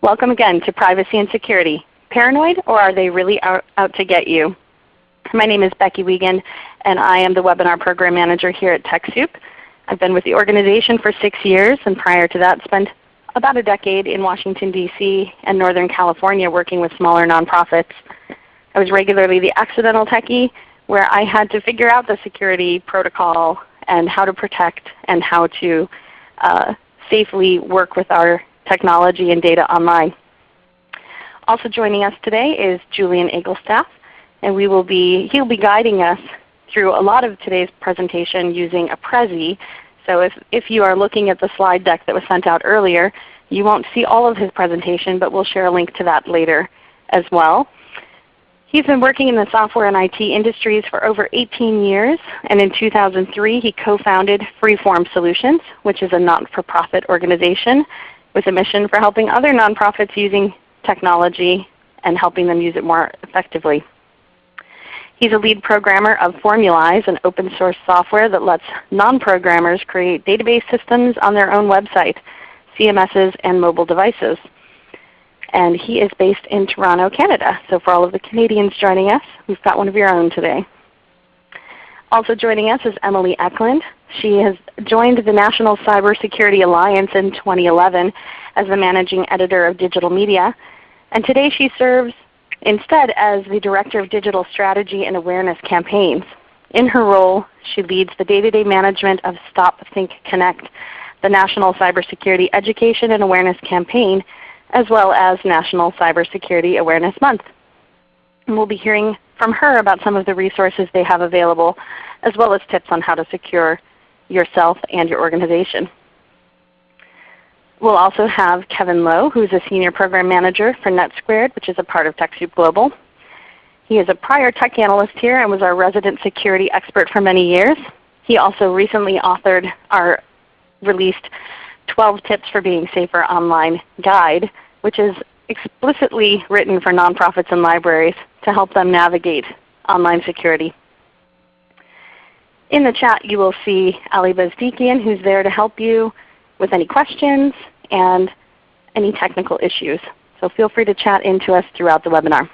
Welcome again to Privacy and Security. Paranoid, or are they really out to get you? My name is Becky Wiegand, and I am the Webinar Program Manager here at TechSoup. I've been with the organization for 6 years, and prior to that spent about a decade in Washington, D.C. and Northern California working with smaller nonprofits. I was regularly the accidental techie, where I had to figure out the security protocol and how to protect and how to safely work with our technology and data online. Also joining us today is Julian Egelstaff, and he'll be guiding us through a lot of today's presentation using a Prezi. So if you are looking at the slide deck that was sent out earlier, you won't see all of his presentation, but we'll share a link to that later as well. He's been working in the software and IT industries for over 18 years, and in 2003 he co-founded Freeform Solutions, which is a not-for-profit organization with a mission for helping other nonprofits using technology and helping them use it more effectively. He's a lead programmer of Formulize, an open source software that lets non-programmers create database systems on their own website, CMSs, and mobile devices. And he is based in Toronto, Canada. So for all of the Canadians joining us, we've got one of your own today. Also joining us is Emily Eckland. She has joined the National Cybersecurity Alliance in 2011 as the Managing Editor of Digital Media. And today she serves instead as the Director of Digital Strategy and Awareness Campaigns. In her role, she leads the day-to-day management of Stop, Think, Connect, the National Cybersecurity Education and Awareness Campaign, as well as National Cybersecurity Awareness Month. And we'll be hearing from her about some of the resources they have available, as well as tips on how to secure yourself and your organization. We'll also have Kevin Lowe, who is a Senior Program Manager for NetSquared, which is a part of TechSoup Global. He is a prior tech analyst here and was our resident security expert for many years. He also recently authored our released 12 Tips for Being Safer Online guide, which is explicitly written for nonprofits and libraries to help them navigate online security. In the chat you will see Ali Bezdikian, who's there to help you with any questions and any technical issues. So feel free to chat into us throughout the webinar.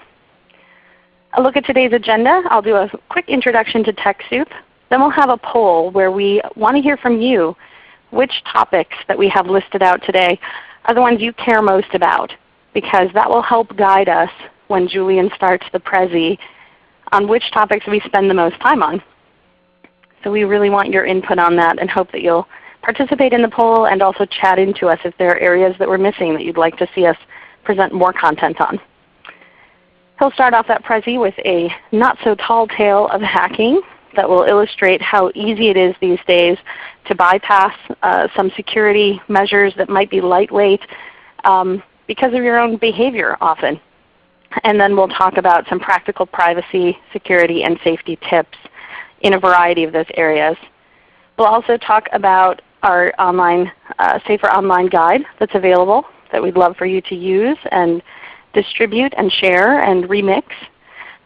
A look at today's agenda. I'll do a quick introduction to TechSoup. Then we'll have a poll where we want to hear from you which topics that we have listed out today are the ones you care most about, because that will help guide us when Julian starts the Prezi on which topics we spend the most time on. So we really want your input on that and hope that you'll participate in the poll and also chat into us if there are areas that we're missing that you'd like to see us present more content on. He'll start off that Prezi with a not-so-tall tale of hacking that will illustrate how easy it is these days to bypass some security measures that might be lightweight because of your own behavior often. And then we'll talk about some practical privacy, security, and safety tips in a variety of those areas. We'll also talk about our online, Safer Online guide that's available that we'd love for you to use and distribute and share and remix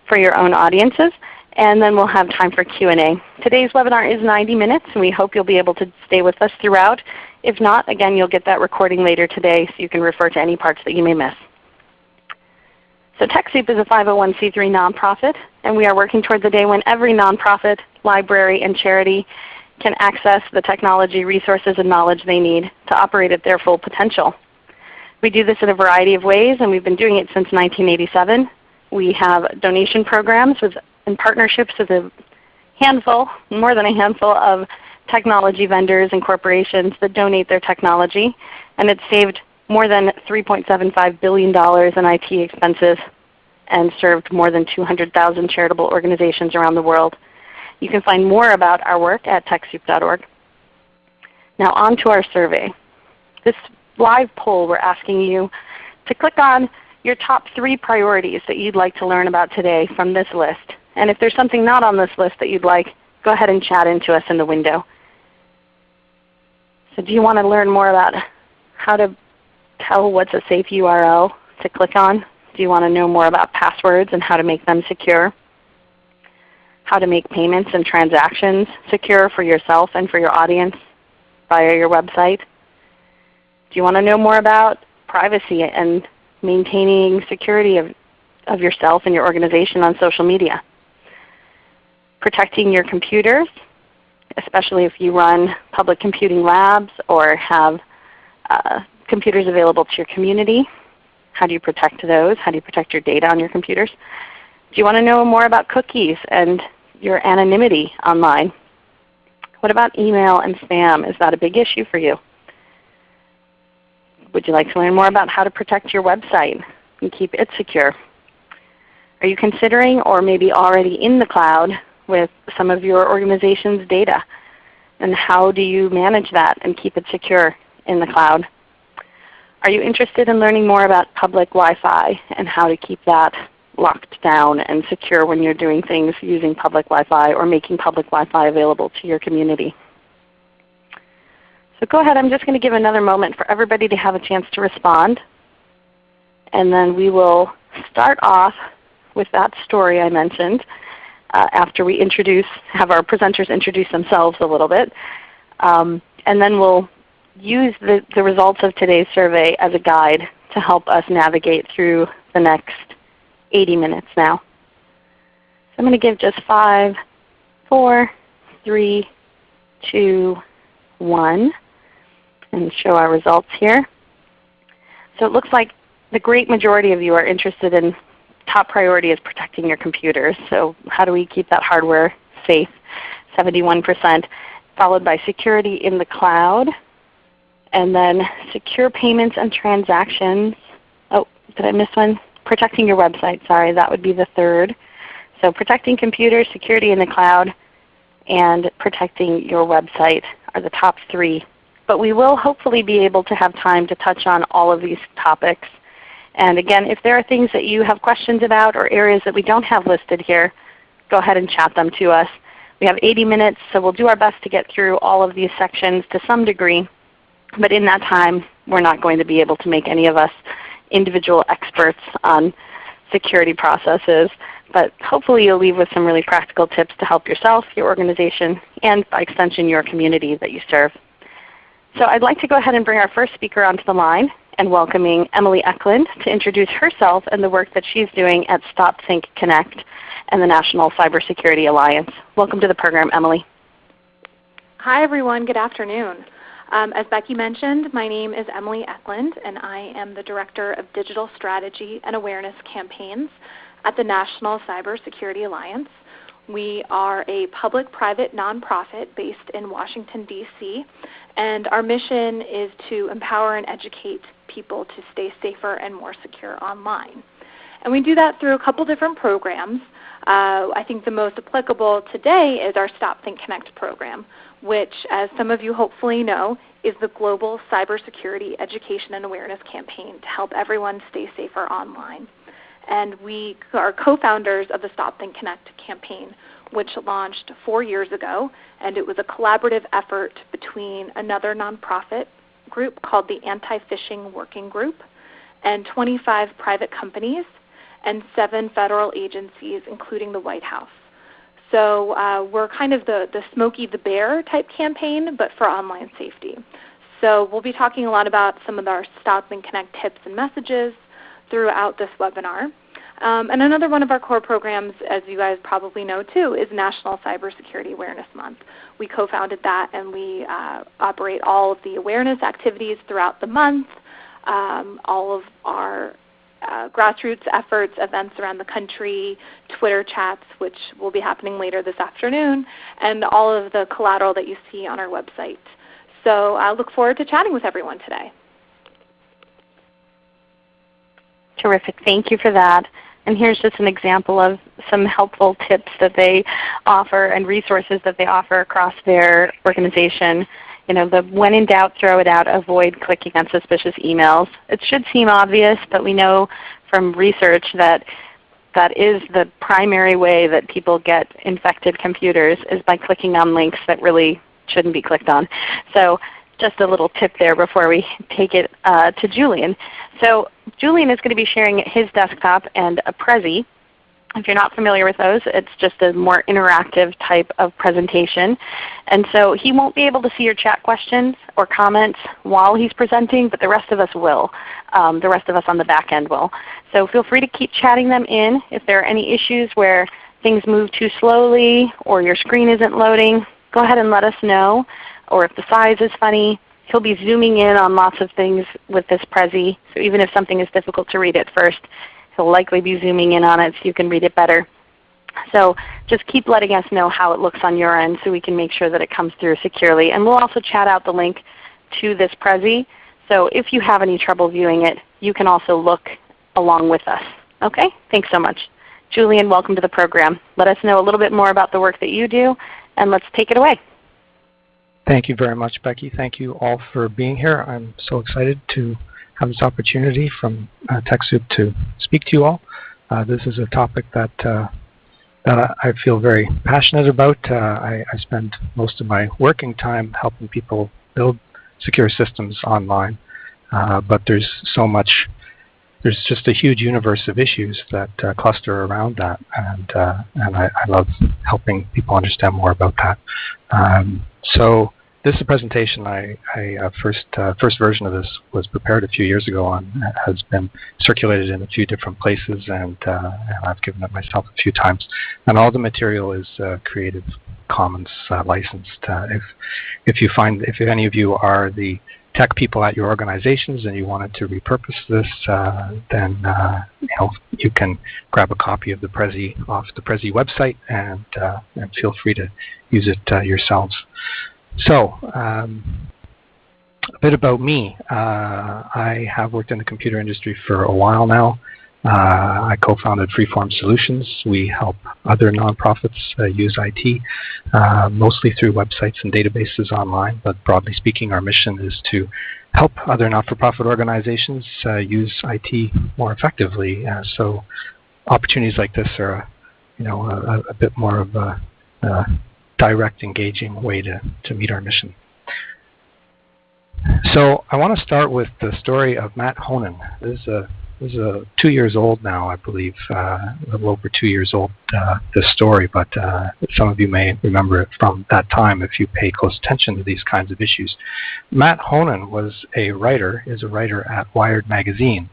for your own audiences. And then we'll have time for Q&A. Today's webinar is 90 minutes, and we hope you'll be able to stay with us throughout. If not, again, you'll get that recording later today so you can refer to any parts that you may miss. So TechSoup is a 501c3 nonprofit, and we are working towards a day when every nonprofit, library, and charity can access the technology, resources, and knowledge they need to operate at their full potential. We do this in a variety of ways, and we've been doing it since 1987. We have donation programs in partnerships with a handful, more than a handful of technology vendors and corporations that donate their technology. And it's saved more than $3.75 billion in IT expenses and served more than 200,000 charitable organizations around the world. You can find more about our work at TechSoup.org. Now on to our survey. This live poll, we're asking you to click on your top 3 priorities that you'd like to learn about today from this list. And if there's something not on this list that you'd like, go ahead and chat into us in the window. So do you want to learn more about how to tell what's a safe URL to click on? Do you want to know more about passwords and how to make them secure? How to make payments and transactions secure for yourself and for your audience via your website? Do you want to know more about privacy and maintaining security of yourself and your organization on social media. Protecting your computers, especially if you run public computing labs or have computers available to your community. How do you protect those? How do you protect your data on your computers? Do you want to know more about cookies and your anonymity online? What about email and spam? Is that a big issue for you? Would you like to learn more about how to protect your website and keep it secure? Are you considering or maybe already in the cloud with some of your organization's data? And how do you manage that and keep it secure in the cloud? Are you interested in learning more about public Wi-Fi and how to keep that locked down and secure when you're doing things using public Wi-Fi or making public Wi-Fi available to your community? So go ahead. I'm just going to give another moment for everybody to have a chance to respond. And then we will start off with that story I mentioned after we have our presenters introduce themselves a little bit. And then we'll use the results of today's survey as a guide to help us navigate through the next 80 minutes now. So I'm going to give just 5, 4, 3, 2, 1, and show our results here. So it looks like the great majority of you are interested in top priority is protecting your computers. So how do we keep that hardware safe? 71%, followed by security in the cloud, and then secure payments and transactions. Oh, did I miss one? Protecting your website, sorry, that would be the third. So protecting computers, security in the cloud, and protecting your website are the top 3. But we will hopefully be able to have time to touch on all of these topics. And again, if there are things that you have questions about or areas that we don't have listed here, go ahead and chat them to us. We have 80 minutes, so we'll do our best to get through all of these sections to some degree. But in that time, we're not going to be able to make any of us individual experts on security processes. But hopefully you'll leave with some really practical tips to help yourself, your organization, and by extension your community that you serve. So I'd like to go ahead and bring our first speaker onto the line and welcoming Emily Eckland to introduce herself and the work that she's doing at Stop Think Connect and the National Cybersecurity Alliance. Welcome to the program, Emily. Hi everyone, good afternoon. As Becky mentioned, my name is Emily Eckland, and I am the Director of Digital Strategy and Awareness Campaigns at the National Cybersecurity Alliance. We are a public-private nonprofit based in Washington, D.C., and our mission is to empower and educate people to stay safer and more secure online. And we do that through a couple different programs. I think the most applicable today is our Stop Think Connect program, which, as some of you hopefully know, is the global cybersecurity education and awareness campaign to help everyone stay safer online. And we are co-founders of the Stop Think Connect campaign, which launched 4 years ago, and it was a collaborative effort between another nonprofit group called the Anti-Phishing Working Group and 25 private companies and 7 federal agencies, including the White House. So we're kind of the Smokey the Bear type campaign, but for online safety. So we'll be talking a lot about some of our Stop and Connect tips and messages throughout this webinar. And another one of our core programs, as you guys probably know too, is National Cybersecurity Awareness Month. We co-founded that, and we operate all of the awareness activities throughout the month, all of our grassroots efforts, events around the country, Twitter chats, which will be happening later this afternoon, and all of the collateral that you see on our website. So I look forward to chatting with everyone today. Terrific. Thank you for that. And here's just an example of some helpful tips that they offer and resources that they offer across their organization. You know, the when in doubt, throw it out, avoid clicking on suspicious emails. It should seem obvious, but we know from research that that is the primary way that people get infected computers is by clicking on links that really shouldn't be clicked on. So just a little tip there before we take it to Julian. So Julian is going to be sharing his desktop and a Prezi If you're not familiar with those, it's just a more interactive type of presentation. And so he won't be able to see your chat questions or comments while he's presenting, but the rest of us will. The rest of us on the back end will. So feel free to keep chatting them in. If there are any issues where things move too slowly or your screen isn't loading, go ahead and let us know. Or if the size is funny, he'll be zooming in on lots of things with this Prezi. So even if something is difficult to read at first, he'll likely be zooming in on it so you can read it better. So just keep letting us know how it looks on your end so we can make sure that it comes through securely. And we'll also chat out the link to this Prezi. So if you have any trouble viewing it, you can also look along with us. Okay? Thanks so much. Julian, welcome to the program. Let us know a little bit more about the work that you do, and let's take it away. Thank you very much, Becky. Thank you all for being here. I'm so excited to have this opportunity from TechSoup to speak to you all. This is a topic that I feel very passionate about. I spend most of my working time helping people build secure systems online, but there's so much. There's just a huge universe of issues that cluster around that, and I love helping people understand more about that. So this is a presentation. First version of this was prepared a few years ago and has been circulated in a few different places, and I've given it myself a few times. And all the material is Creative Commons licensed. If any of you are the tech people at your organizations and you wanted to repurpose this, then you can grab a copy of the Prezi off the Prezi website and feel free to use it yourselves. So, a bit about me. I have worked in the computer industry for a while now. I co-founded Freeform Solutions. We help other nonprofits use IT, mostly through websites and databases online, but broadly speaking, our mission is to help other not-for-profit organizations use IT more effectively. So opportunities like this are a bit more of a direct, engaging way to meet our mission. So I want to start with the story of Mat Honan. This is 2 years old now, I believe, a little over 2 years old, this story, but some of you may remember it from that time if you pay close attention to these kinds of issues. Mat Honan is a writer at Wired magazine.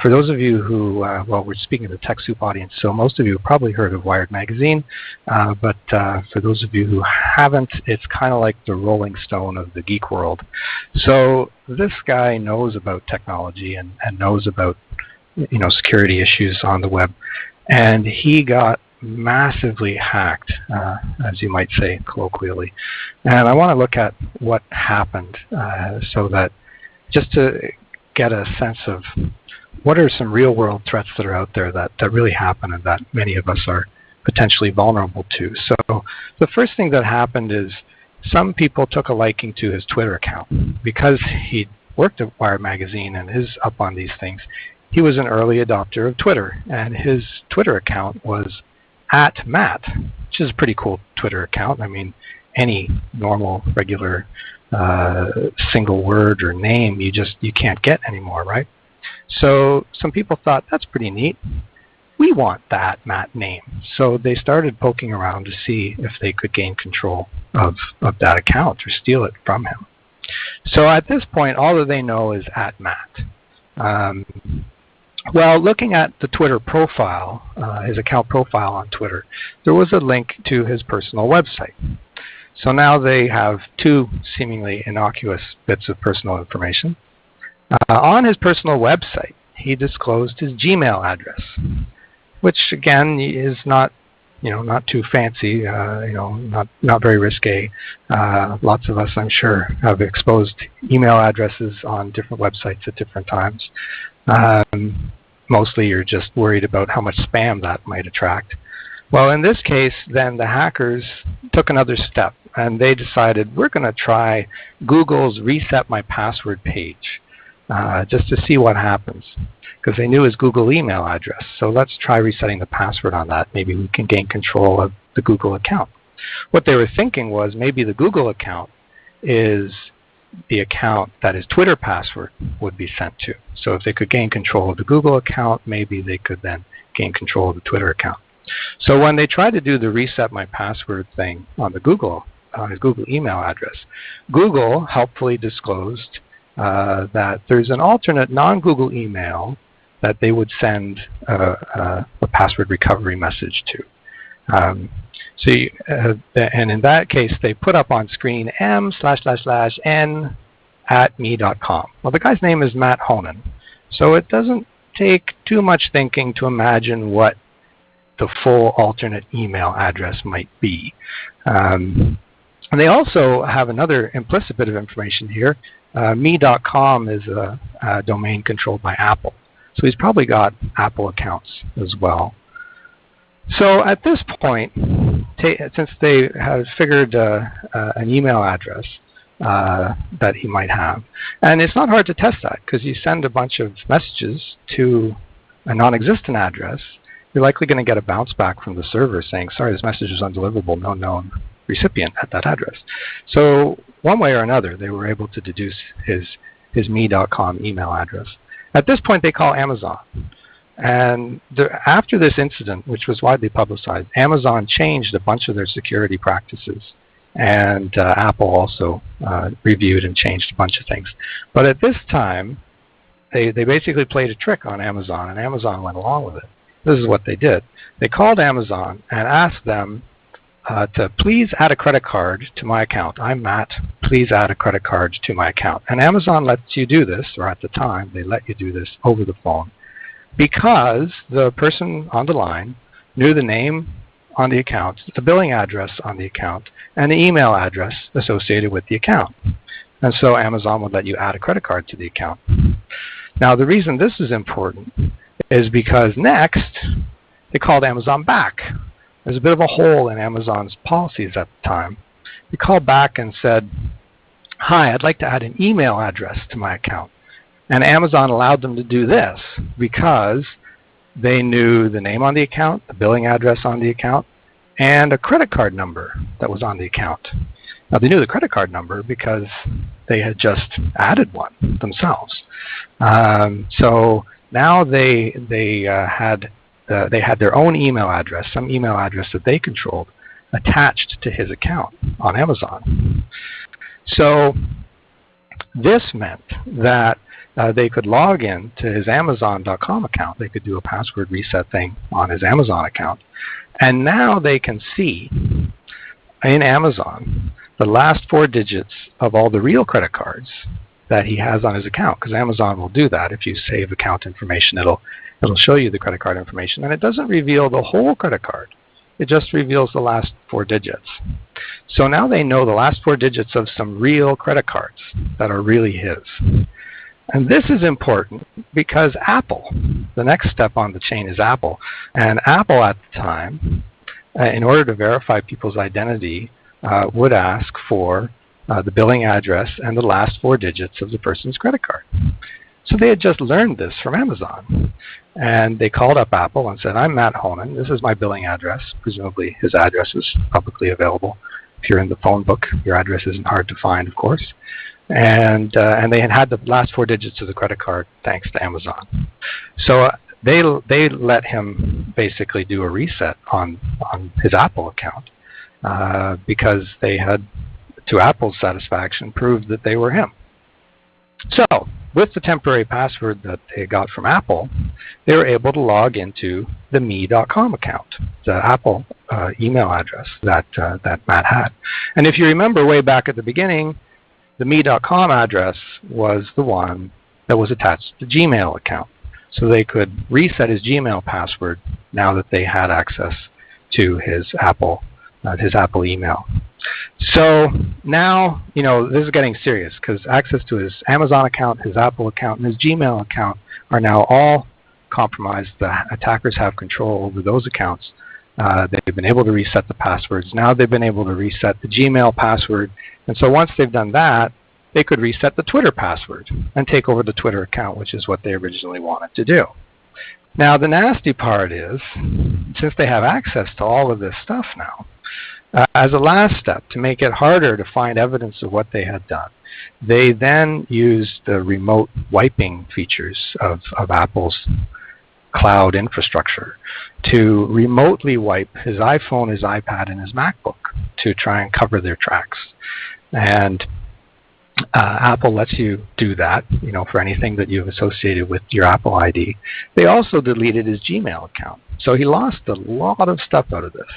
For those of you who, we're speaking to the TechSoup audience, so most of you have probably heard of Wired magazine, but for those of you who haven't, it's kind of like the Rolling Stone of the geek world. So this guy knows about technology and knows about security issues on the web, and he got massively hacked, as you might say colloquially. And I want to look at what happened, so that just to get a sense of what are some real-world threats that are out there that really happen and that many of us are potentially vulnerable to. So the first thing that happened is some people took a liking to his Twitter account. Because he worked at Wired magazine and is up on these things, he was an early adopter of Twitter, and his Twitter account was @Mat, which is a pretty cool Twitter account. I mean, any normal, regular single word or name you can't get anymore, right? So some people thought, that's pretty neat. We want that @Mat name. So they started poking around to see if they could gain control of that account or steal it from him. So at this point, all that they know is @Mat. Well, looking at the Twitter profile, his account profile on Twitter, there was a link to his personal website. So now they have two seemingly innocuous bits of personal information. On his personal website, he disclosed his Gmail address, which again is not too fancy, not very risque. Lots of us, I'm sure, have exposed email addresses on different websites at different times. Mostly you're just worried about how much spam that might attract. Well, in this case, then the hackers took another step, and they decided, we're going to try Google's Reset My Password page, just to see what happens, because they knew his Google email address. So let's try resetting the password on that. Maybe we can gain control of the Google account. What they were thinking was maybe the Google account is the account that his Twitter password would be sent to. So if they could gain control of the Google account, maybe they could then gain control of the Twitter account. So when they tried to do the reset my password thing on the Google email address, Google helpfully disclosed that there's an alternate non-Google email that they would send a password recovery message to. And in that case, they put up on screen m//n@me.com. Well, the guy's name is Mat Honan, so it doesn't take too much thinking to imagine what the full alternate email address might be. And they also have another implicit bit of information here. Me.com is a domain controlled by Apple. So he's probably got Apple accounts as well. So at this point, since they have figured an email address that he might have, and it's not hard to test that because you send a bunch of messages to a non-existent address, you're likely going to get a bounce back from the server saying, sorry, this message is undeliverable, no known recipient at that address. So one way or another, they were able to deduce his me.com email address. At this point, they call Amazon. And after this incident, which was widely publicized, Amazon changed a bunch of their security practices. And Apple also reviewed and changed a bunch of things. But at this time, they basically played a trick on Amazon, and Amazon went along with it. This is what they did. They called Amazon and asked them to please add a credit card to my account. I'm Matt. Please add a credit card to my account. And Amazon lets you do this, or at the time, they let you do this over the phone, because the person on the line knew the name on the account, the billing address on the account, and the email address associated with the account. And so Amazon would let you add a credit card to the account. Now, the reason this is important is because next, they called Amazon back. There's a bit of a hole in Amazon's policies at the time. They called back and said, hi, I'd like to add an email address to my account. And Amazon allowed them to do this because they knew the name on the account, the billing address on the account, and a credit card number that was on the account. Now, they knew the credit card number because they had just added one themselves. So now they had their own email address, some email address that they controlled, attached to his account on Amazon. So this meant that they could log in to his Amazon.com account. They could do a password reset thing on his Amazon account. And now they can see in Amazon the last 4 digits of all the real credit cards that he has on his account, because Amazon will do that. If you save account information, it'll show you the credit card information. And it doesn't reveal the whole credit card. It just reveals the last 4 digits. So now they know the last 4 digits of some real credit cards that are really his. And this is important because Apple, the next step on the chain is Apple. And Apple at the time, in order to verify people's identity, would ask for the billing address and the last 4 digits of the person's credit card. So they had just learned this from Amazon. And they called up Apple and said, I'm Mat Honan. This is my billing address. Presumably his address is publicly available. If you're in the phone book, your address isn't hard to find, of course. And they had the last 4 digits of the credit card thanks to Amazon. So they let him basically do a reset on his Apple account because they had, to Apple's satisfaction, proved that they were him. So with the temporary password that they got from Apple, they were able to log into the me.com account, the Apple email address that Matt had. And if you remember way back at the beginning, the me.com address was the one that was attached to the Gmail account. So they could reset his Gmail password now that they had access to his Apple email. So now, this is getting serious because access to his Amazon account, his Apple account, and his Gmail account are now all compromised. The attackers have control over those accounts. They've been able to reset the passwords. Now they've been able to reset the Gmail password. And so once they've done that, they could reset the Twitter password and take over the Twitter account, which is what they originally wanted to do. Now the nasty part is, since they have access to all of this stuff now, as a last step to make it harder to find evidence of what they had done, they then used the remote wiping features of Apple's cloud infrastructure to remotely wipe his iPhone, his iPad, and his MacBook to try and cover their tracks. And Apple lets you do that, for anything that you've associated with your Apple ID. They also deleted his Gmail account. So he lost a lot of stuff out of this.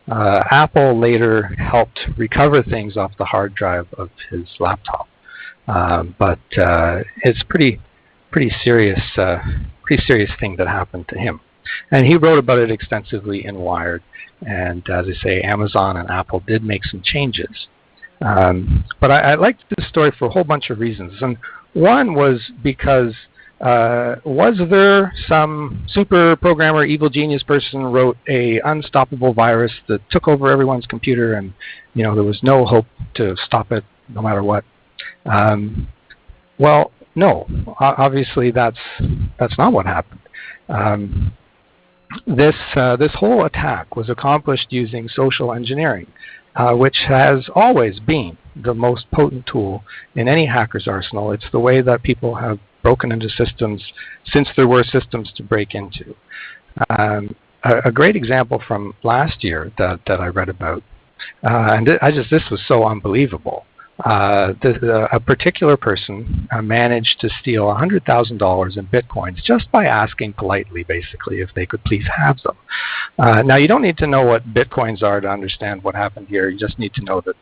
Apple later helped recover things off the hard drive of his laptop. But it's pretty serious thing that happened to him. And he wrote about it extensively in Wired. And as I say, Amazon and Apple did make some changes. But I liked this story for a whole bunch of reasons. And one was because was there some super programmer, evil genius person wrote a unstoppable virus that took over everyone's computer and there was no hope to stop it no matter what? Well, no. Obviously that's not what happened. This whole attack was accomplished using social engineering, which has always been the most potent tool in any hacker's arsenal. It's the way that people have broken into systems since there were systems to break into. A great example from last year that I read about, and this was so unbelievable. A particular person managed to steal $100,000 in bitcoins just by asking politely, basically, if they could please have them. Now, you don't need to know what bitcoins are to understand what happened here. You just need to know that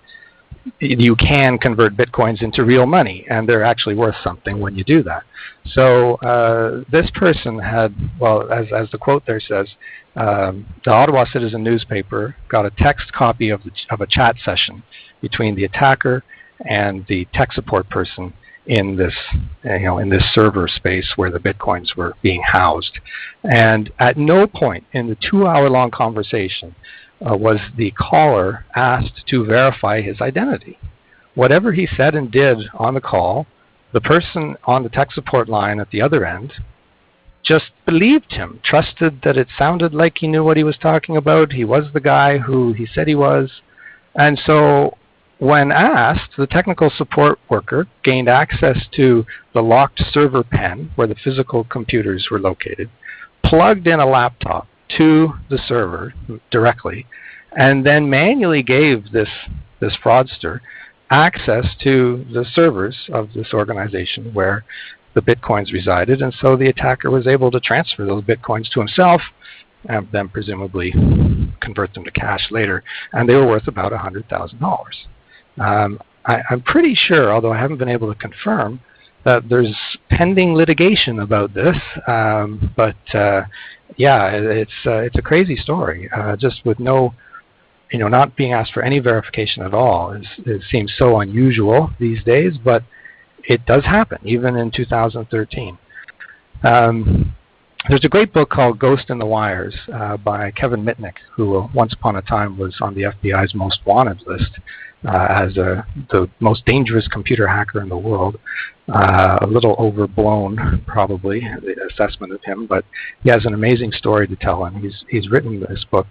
you can convert bitcoins into real money, and they're actually worth something when you do that. So this person had, well, as the quote there says, the Ottawa Citizen newspaper got a text copy of a chat session between the attacker and the tech support person in this, in this server space where the bitcoins were being housed. And at no point in the 2-hour-long conversation was the caller asked to verify his identity. Whatever he said and did on the call, the person on the tech support line at the other end just believed him, trusted that it sounded like he knew what he was talking about. He was the guy who he said he was. And so when asked, the technical support worker gained access to the locked server pen where the physical computers were located, plugged in a laptop to the server directly, and then manually gave this fraudster access to the servers of this organization where the bitcoins resided. And so the attacker was able to transfer those bitcoins to himself and then presumably convert them to cash later. And they were worth about $100,000. I'm pretty sure, although I haven't been able to confirm, that there's pending litigation about this. Yeah, it's a crazy story. Just with no, not being asked for any verification at all. It seems so unusual these days, but it does happen, even in 2013. There's a great book called Ghost in the Wires by Kevin Mitnick, who once upon a time was on the FBI's most wanted list as the most dangerous computer hacker in the world. A little overblown, probably, the assessment of him, but he has an amazing story to tell, and he's written this book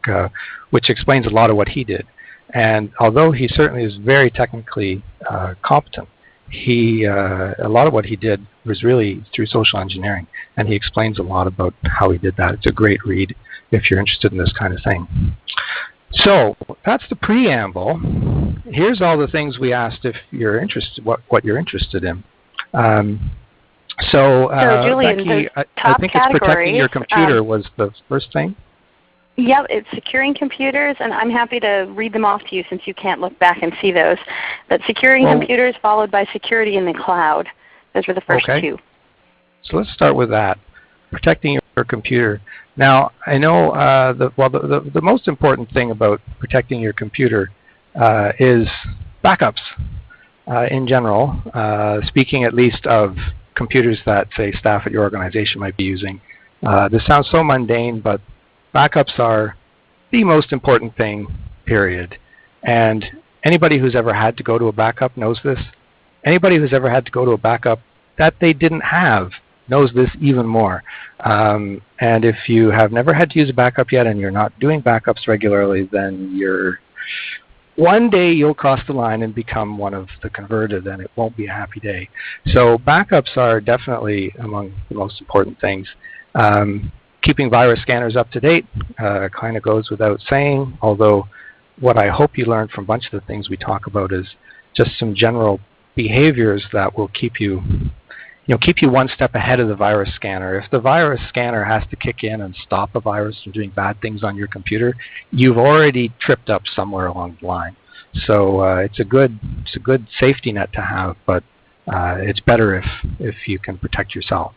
which explains a lot of what he did. And although he certainly is very technically competent, a lot of what he did was really through social engineering, and he explains a lot about how he did that. It's a great read if you're interested in this kind of thing. So that's the preamble. Here's all the things we asked if you're interested, what you're interested in. So Julian, Becky, I think it's protecting your computer was the first thing. Yep, it's securing computers, and I'm happy to read them off to you since you can't look back and see those. But securing computers followed by security in the cloud. Those were the first two. So let's start with that, protecting your computer. Now, I know the most important thing about protecting your computer is backups in general, speaking at least of computers that, say, staff at your organization might be using. This sounds so mundane, but backups are the most important thing, period. And anybody who's ever had to go to a backup knows this. Anybody who's ever had to go to a backup that they didn't have knows this even more. And if you have never had to use a backup yet and you're not doing backups regularly, then you're one day you'll cross the line and become one of the converted, and it won't be a happy day. So backups are definitely among the most important things. Keeping virus scanners up to date kind of goes without saying, although what I hope you learned from a bunch of the things we talk about is just some general behaviors that will keep you one step ahead of the virus scanner. If the virus scanner has to kick in and stop a virus from doing bad things on your computer, you've already tripped up somewhere along the line. So it's a good safety net to have, but it's better if you can protect yourself.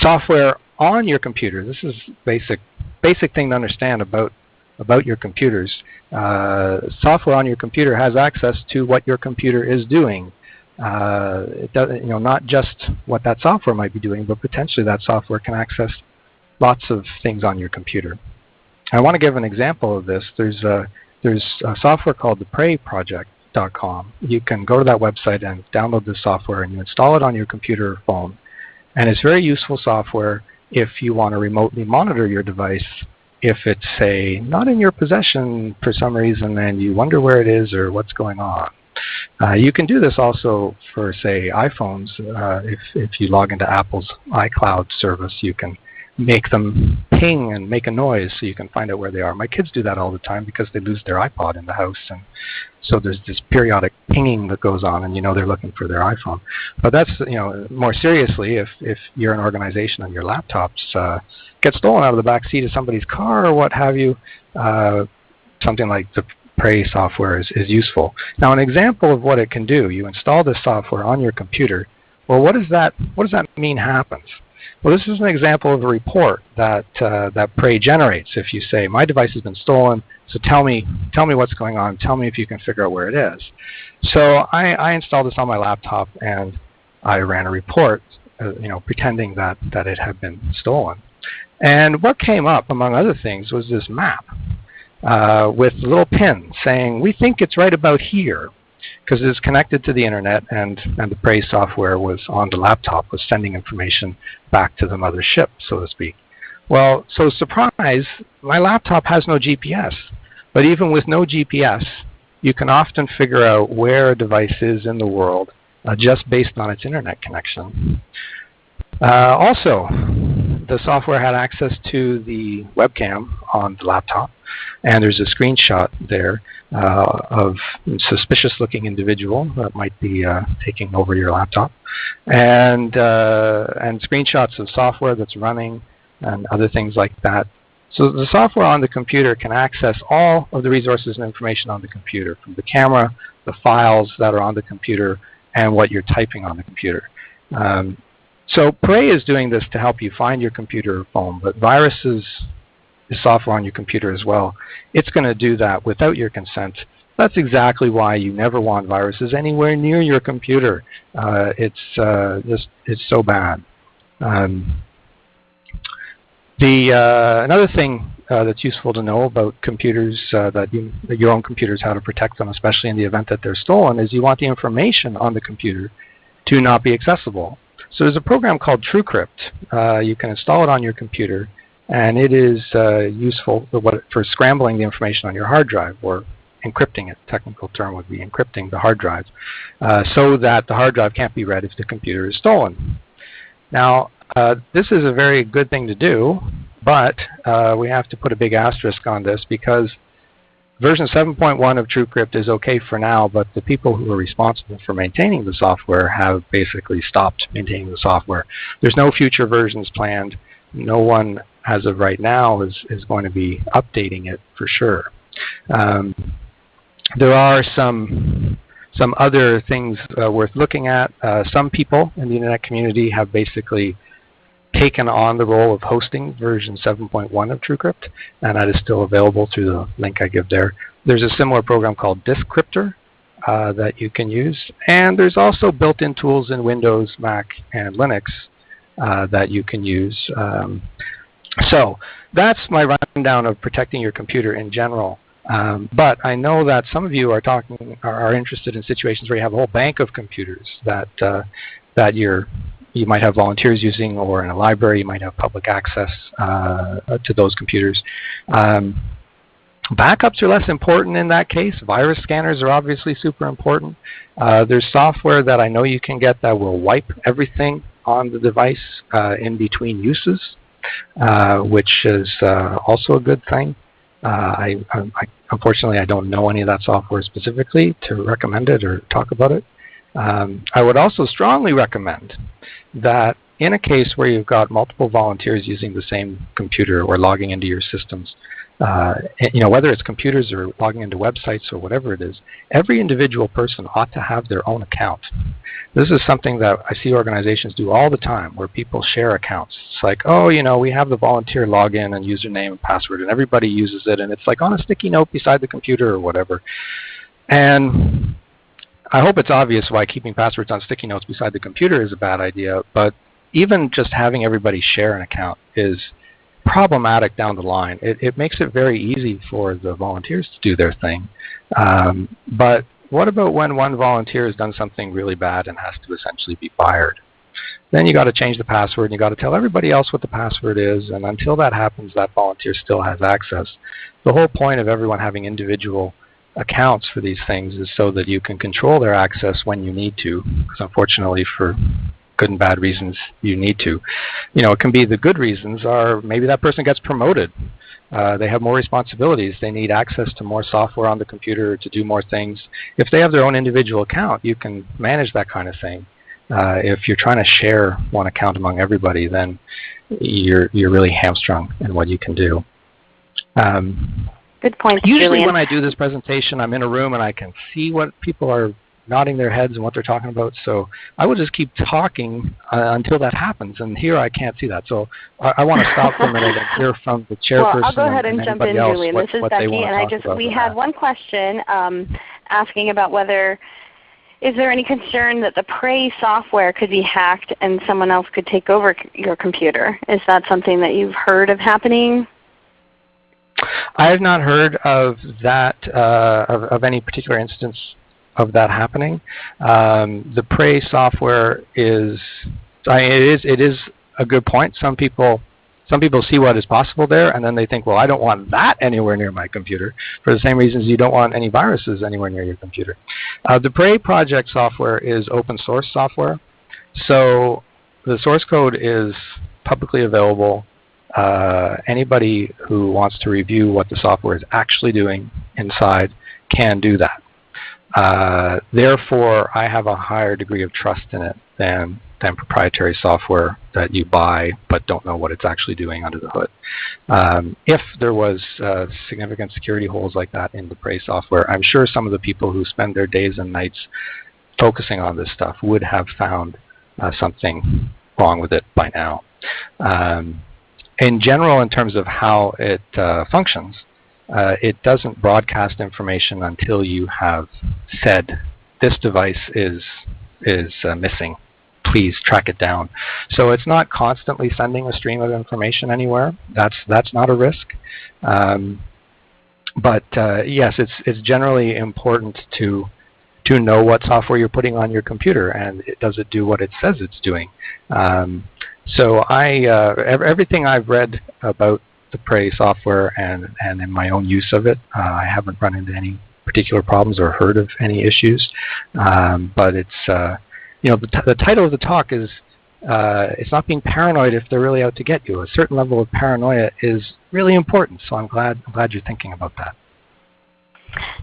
Software on your computer. This is basic thing to understand about your computers. Software on your computer has access to what your computer is doing. It does, not just what that software might be doing, but potentially that software can access lots of things on your computer. I want to give an example of this. There's a software called the PreyProject.com. You can go to that website and download this software, and you install it on your computer or phone. And it's very useful software if you want to remotely monitor your device if it's, say, not in your possession for some reason and you wonder where it is or what's going on. You can do this also for, say, iPhones. If you log into Apple's iCloud service, you can make them ping and make a noise so you can find out where they are. My kids do that all the time because they lose their iPod in the house, and so there's this periodic pinging that goes on, and they're looking for their iPhone. But that's, more seriously, if you're an organization and your laptops get stolen out of the back seat of somebody's car or what have you, something like the Prey software is useful. Now, an example of what it can do: you install this software on your computer. Well, what does that mean happens? Well, this is an example of a report that Prey generates. If you say, my device has been stolen, so tell me what's going on. Tell me if you can figure out where it is. So I installed this on my laptop and I ran a report, pretending that it had been stolen. And what came up, among other things, was this map with a little pin saying, we think it's right about here, because it's connected to the internet, and the Prey software was on the laptop, was sending information back to the mothership, so to speak. Well, so surprise, my laptop has no GPS. But even with no GPS, you can often figure out where a device is in the world just based on its internet connection. Also, the software had access to the webcam on the laptop, and there's a screenshot there of a suspicious-looking individual that might be taking over your laptop, and screenshots of software that's running and other things like that. So the software on the computer can access all of the resources and information on the computer, from the camera, the files that are on the computer, and what you're typing on the computer. So Prey is doing this to help you find your computer or phone, but viruses is software on your computer as well. It's going to do that without your consent. That's exactly why you never want viruses anywhere near your computer. It's so bad. Another thing that's useful to know about computers, your own computers, how to protect them, especially in the event that they're stolen, is you want the information on the computer to not be accessible. So there's a program called TrueCrypt. You can install it on your computer, and it is useful for scrambling the information on your hard drive, or encrypting it. Technical term would be encrypting the hard drive, so that the hard drive can't be read if the computer is stolen. Now, this is a very good thing to do, but we have to put a big asterisk on this, because version 7.1 of TrueCrypt is okay for now, but the people who are responsible for maintaining the software have basically stopped maintaining the software. There's no future versions planned. No one, as of right now, is going to be updating it for sure. There are some other things worth looking at. Some people in the internet community have basically taken on the role of hosting version 7.1 of TrueCrypt, and that is still available through the link I give there. There's a similar program called Diskcryptor that you can use, and there's also built-in tools in Windows, Mac, and Linux that you can use. So that's my rundown of protecting your computer in general. But I know that some of you are interested in situations where you have a whole bank of computers that you might have volunteers using, or in a library you might have public access to those computers. Backups are less important in that case. Virus scanners are obviously super important. There's software that I know you can get that will wipe everything on the device in between uses, which is also a good thing. Unfortunately, I don't know any of that software specifically to recommend it or talk about it. I would also strongly recommend that in a case where you've got multiple volunteers using the same computer or logging into your systems, whether it's computers or logging into websites or whatever it is, every individual person ought to have their own account. This is something that I see organizations do all the time, where people share accounts. It's like, oh, we have the volunteer login and username and password, and everybody uses it, and it's like on a sticky note beside the computer or whatever. And I hope it's obvious why keeping passwords on sticky notes beside the computer is a bad idea, but even just having everybody share an account is problematic down the line. It makes it very easy for the volunteers to do their thing. But what about when one volunteer has done something really bad and has to essentially be fired? Then you got to change the password, and you got to tell everybody else what the password is, and until that happens, that volunteer still has access. The whole point of everyone having individual accounts for these things is so that you can control their access when you need to, because unfortunately for good and bad reasons you need to. It can be the good reasons are maybe that person gets promoted. They have more responsibilities. They need access to more software on the computer to do more things. If they have their own individual account, you can manage that kind of thing. If you're trying to share one account among everybody, then you're really hamstrung in what you can do. Good point, Usually Julian. when I do this presentation, I'm in a room and I can see what people are nodding their heads and what they're talking about. So I will just keep talking until that happens. And here I can't see that. So I want to stop for a minute and hear from the chairperson. Well, I'll go ahead and jump in, Julian. This is Becky, and we had one question asking about whether is there any concern that the Prey software could be hacked and someone else could take over your computer? Is that something that you've heard of happening? I have not heard of that, of any particular instance of that happening. The Prey software it is a good point. Some people see what is possible there, and then they think, well, I don't want that anywhere near my computer, for the same reasons you don't want any viruses anywhere near your computer. The Prey project software is open source software, so the source code is publicly available. Anybody who wants to review what the software is actually doing inside can do that. Therefore, I have a higher degree of trust in it than proprietary software that you buy but don't know what it's actually doing under the hood. If there was significant security holes like that in the Prey software, I'm sure some of the people who spend their days and nights focusing on this stuff would have found something wrong with it by now. In general, in terms of how it functions, it doesn't broadcast information until you have said, this device is missing. Please track it down. So it's not constantly sending a stream of information anywhere. That's not a risk. But yes, it's generally important to know what software you're putting on your computer, and does it do what it says it's doing. So everything I've read about the Prey software and in my own use of it, I haven't run into any particular problems or heard of any issues. But it's the title of the talk is it's not being paranoid if they're really out to get you. A certain level of paranoia is really important. So I'm glad you're thinking about that.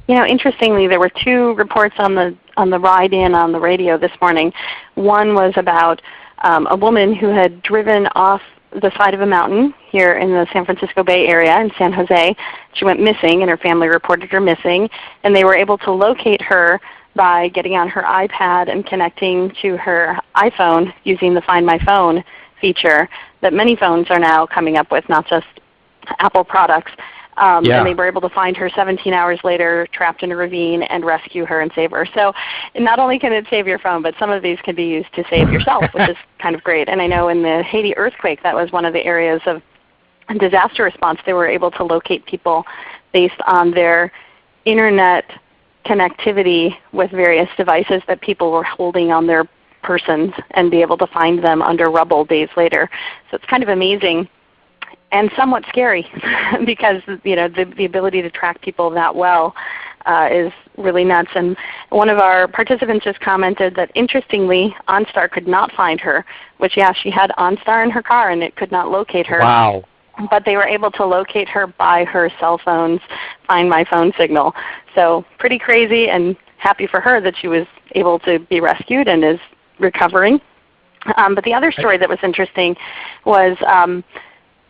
Interestingly, there were two reports on the ride-in on the radio this morning. One was about a woman who had driven off the side of a mountain here in the San Francisco Bay Area in San Jose. She went missing, and her family reported her missing, and they were able to locate her by getting on her iPad and connecting to her iPhone using the Find My Phone feature that many phones are now coming up with, not just Apple products. And they were able to find her 17 hours later trapped in a ravine and rescue her and save her. So not only can it save your phone, but some of these can be used to save yourself, which is kind of great. And I know in the Haiti earthquake, that was one of the areas of disaster response. They were able to locate people based on their internet connectivity with various devices that people were holding on their persons and be able to find them under rubble days later. So it's kind of amazing. and somewhat scary because the ability to track people that well is really nuts. And one of our participants just commented that interestingly, OnStar could not find her, which she had OnStar in her car and it could not locate her. Wow. But they were able to locate her by her cell phone's Find My Phone signal. So pretty crazy, and happy for her that she was able to be rescued and is recovering. But the other story that was interesting was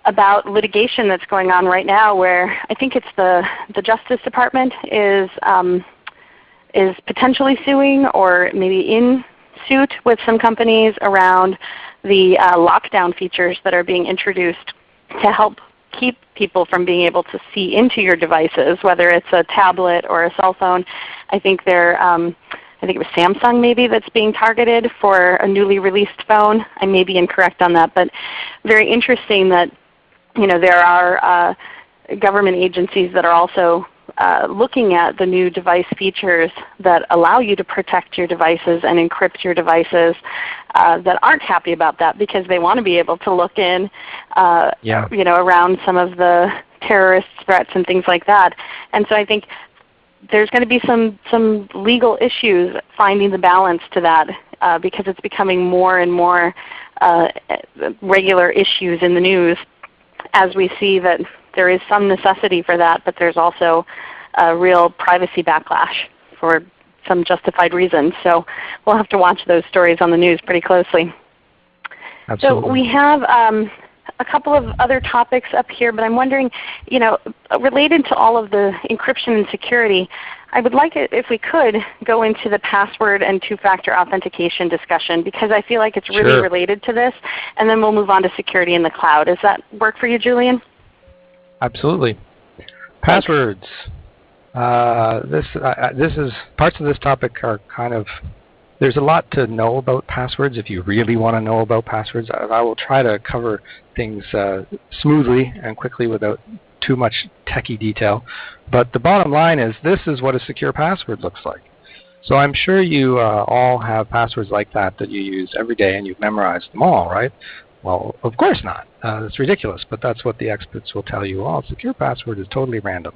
about litigation that's going on right now, where I think it's the Justice Department is potentially suing or maybe in suit with some companies around the lockdown features that are being introduced to help keep people from being able to see into your devices, whether it's a tablet or a cell phone. I think it was Samsung maybe that's being targeted for a newly released phone. I may be incorrect on that, but very interesting that there are government agencies that are also looking at the new device features that allow you to protect your devices and encrypt your devices that aren't happy about that because they want to be able to look in around some of the terrorist threats and things like that. And so I think there's going to be some legal issues finding the balance to that because it's becoming more and more regular issues in the news as we see that there is some necessity for that, but there's also a real privacy backlash for some justified reasons. So we'll have to watch those stories on the news pretty closely. Absolutely. So we have a couple of other topics up here, but I'm wondering, related to all of the encryption and security, I would like it if we could go into the password and two-factor authentication discussion because I feel like it's really related to this, and then we'll move on to security in the cloud. Does that work for you, Julian? Absolutely. Passwords. This is parts of this topic are kind of. There's a lot to know about passwords if you really want to know about passwords. I will try to cover things smoothly and quickly without too much techie detail. But the bottom line is this is what a secure password looks like. So I'm sure you all have passwords like that you use every day and you've memorized them all, right? Well, of course not. It's ridiculous, but that's what the experts will tell you. A secure password is totally random.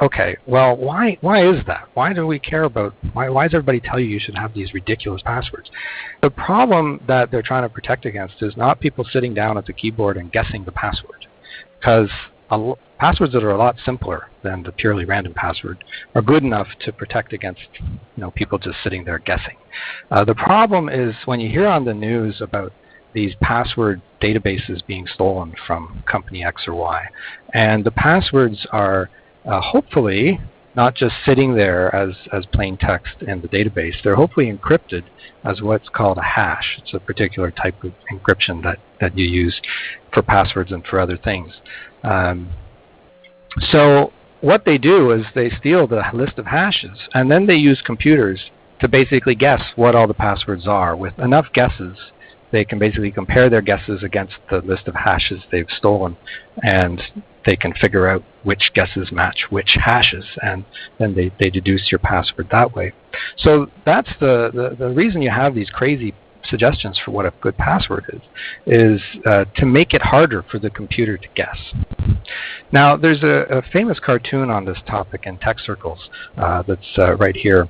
Okay, well, why is that? Why do we care about, why does everybody tell you should have these ridiculous passwords? The problem that they're trying to protect against is not people sitting down at the keyboard and guessing the password. Because passwords that are a lot simpler than the purely random password are good enough to protect against people just sitting there guessing. The problem is when you hear on the news about these password databases being stolen from company X or Y. And the passwords are hopefully not just sitting there as plain text in the database. They're hopefully encrypted as what's called a hash. It's a particular type of encryption that you use for passwords and for other things. So what they do is they steal the list of hashes, and then they use computers to basically guess what all the passwords are. With enough guesses, they can basically compare their guesses against the list of hashes they've stolen, and they can figure out which guesses match which hashes, and then they deduce your password that way. So that's the reason you have these crazy suggestions for what a good password is to make it harder for the computer to guess. Now, there's a famous cartoon on this topic in tech circles that's right here.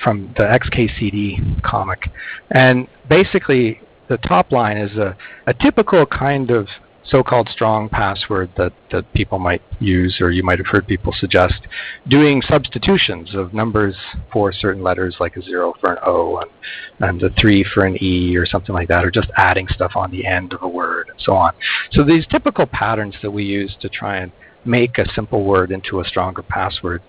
From the XKCD comic, and basically the top line is a typical kind of so-called strong password that people might use, or you might have heard people suggest, doing substitutions of numbers for certain letters, like a 0 for an O and a 3 for an E or something like that, or just adding stuff on the end of a word and so on. So these typical patterns that we use to try and make a simple word into a stronger password.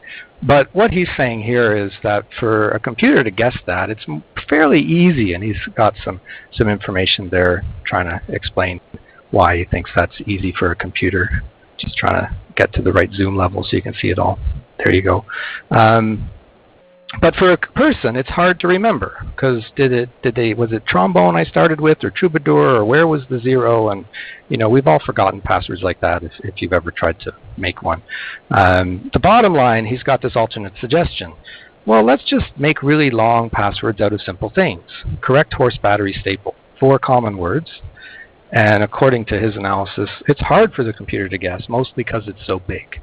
But what he's saying here is that for a computer to guess that, it's fairly easy, and he's got some information there trying to explain why he thinks that's easy for a computer. Just trying to get to the right zoom level so you can see it all. There you go. But for a person, it's hard to remember, because was it trombone I started with, or troubadour, or where was the 0? And we've all forgotten passwords like that if you've ever tried to make one. The bottom line, he's got this alternate suggestion. Well, let's just make really long passwords out of simple things. Correct horse battery staple, 4 common words, And according to his analysis, it's hard for the computer to guess, mostly because it's so big.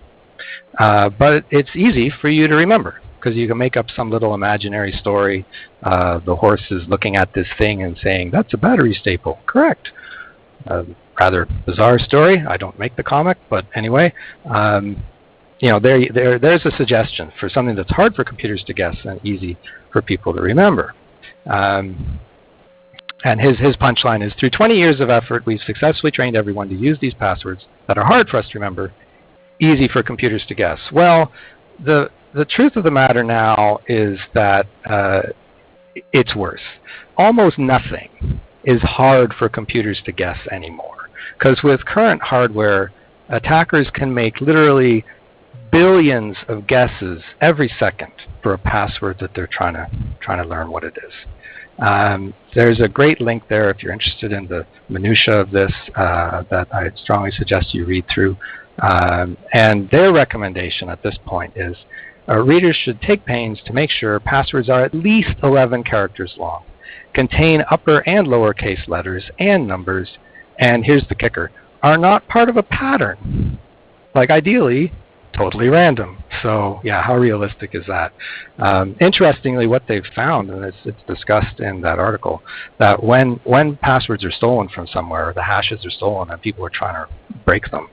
But it's easy for you to remember, because you can make up some little imaginary story. The horse is looking at this thing and saying, "That's a battery staple." Correct. Rather bizarre story. I don't make the comic, but anyway, you know, there's a suggestion for something that's hard for computers to guess and easy for people to remember. And his punchline is, through 20 years of effort, we've successfully trained everyone to use these passwords that are hard for us to remember, easy for computers to guess. Well, the truth of the matter now is that it's worse. Almost nothing is hard for computers to guess anymore, because with current hardware, attackers can make literally billions of guesses every second for a password that they're trying to learn what it is. There's a great link there if you're interested in the minutiae of this that I strongly suggest you read through. And their recommendation at this point is readers should take pains to make sure passwords are at least 11 characters long, contain upper and lowercase letters and numbers, and here's the kicker, are not part of a pattern. Like ideally, totally random. So yeah, how realistic is that? Interestingly, what they've found, and it's discussed in that article, that when passwords are stolen from somewhere, the hashes are stolen and people are trying to break them,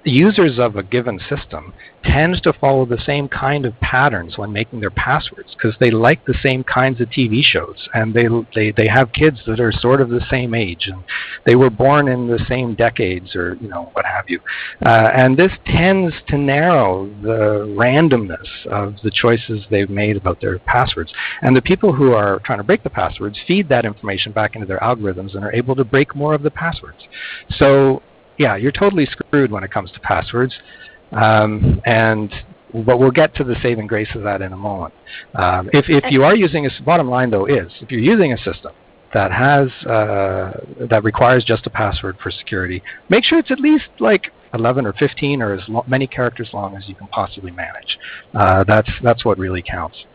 users of a given system tend to follow the same kind of patterns when making their passwords, because they like the same kinds of TV shows, and they have kids that are sort of the same age, and they were born in the same decades, or what have you. And this tends to narrow the randomness of the choices they've made about their passwords. And the people who are trying to break the passwords feed that information back into their algorithms and are able to break more of the passwords. So yeah, you're totally screwed when it comes to passwords, but we'll get to the saving grace of that in a moment. If you are using bottom line though is, if you're using a system that has that requires just a password for security, make sure it's at least like 11 or 15 or as many characters long as you can possibly manage. That's what really counts.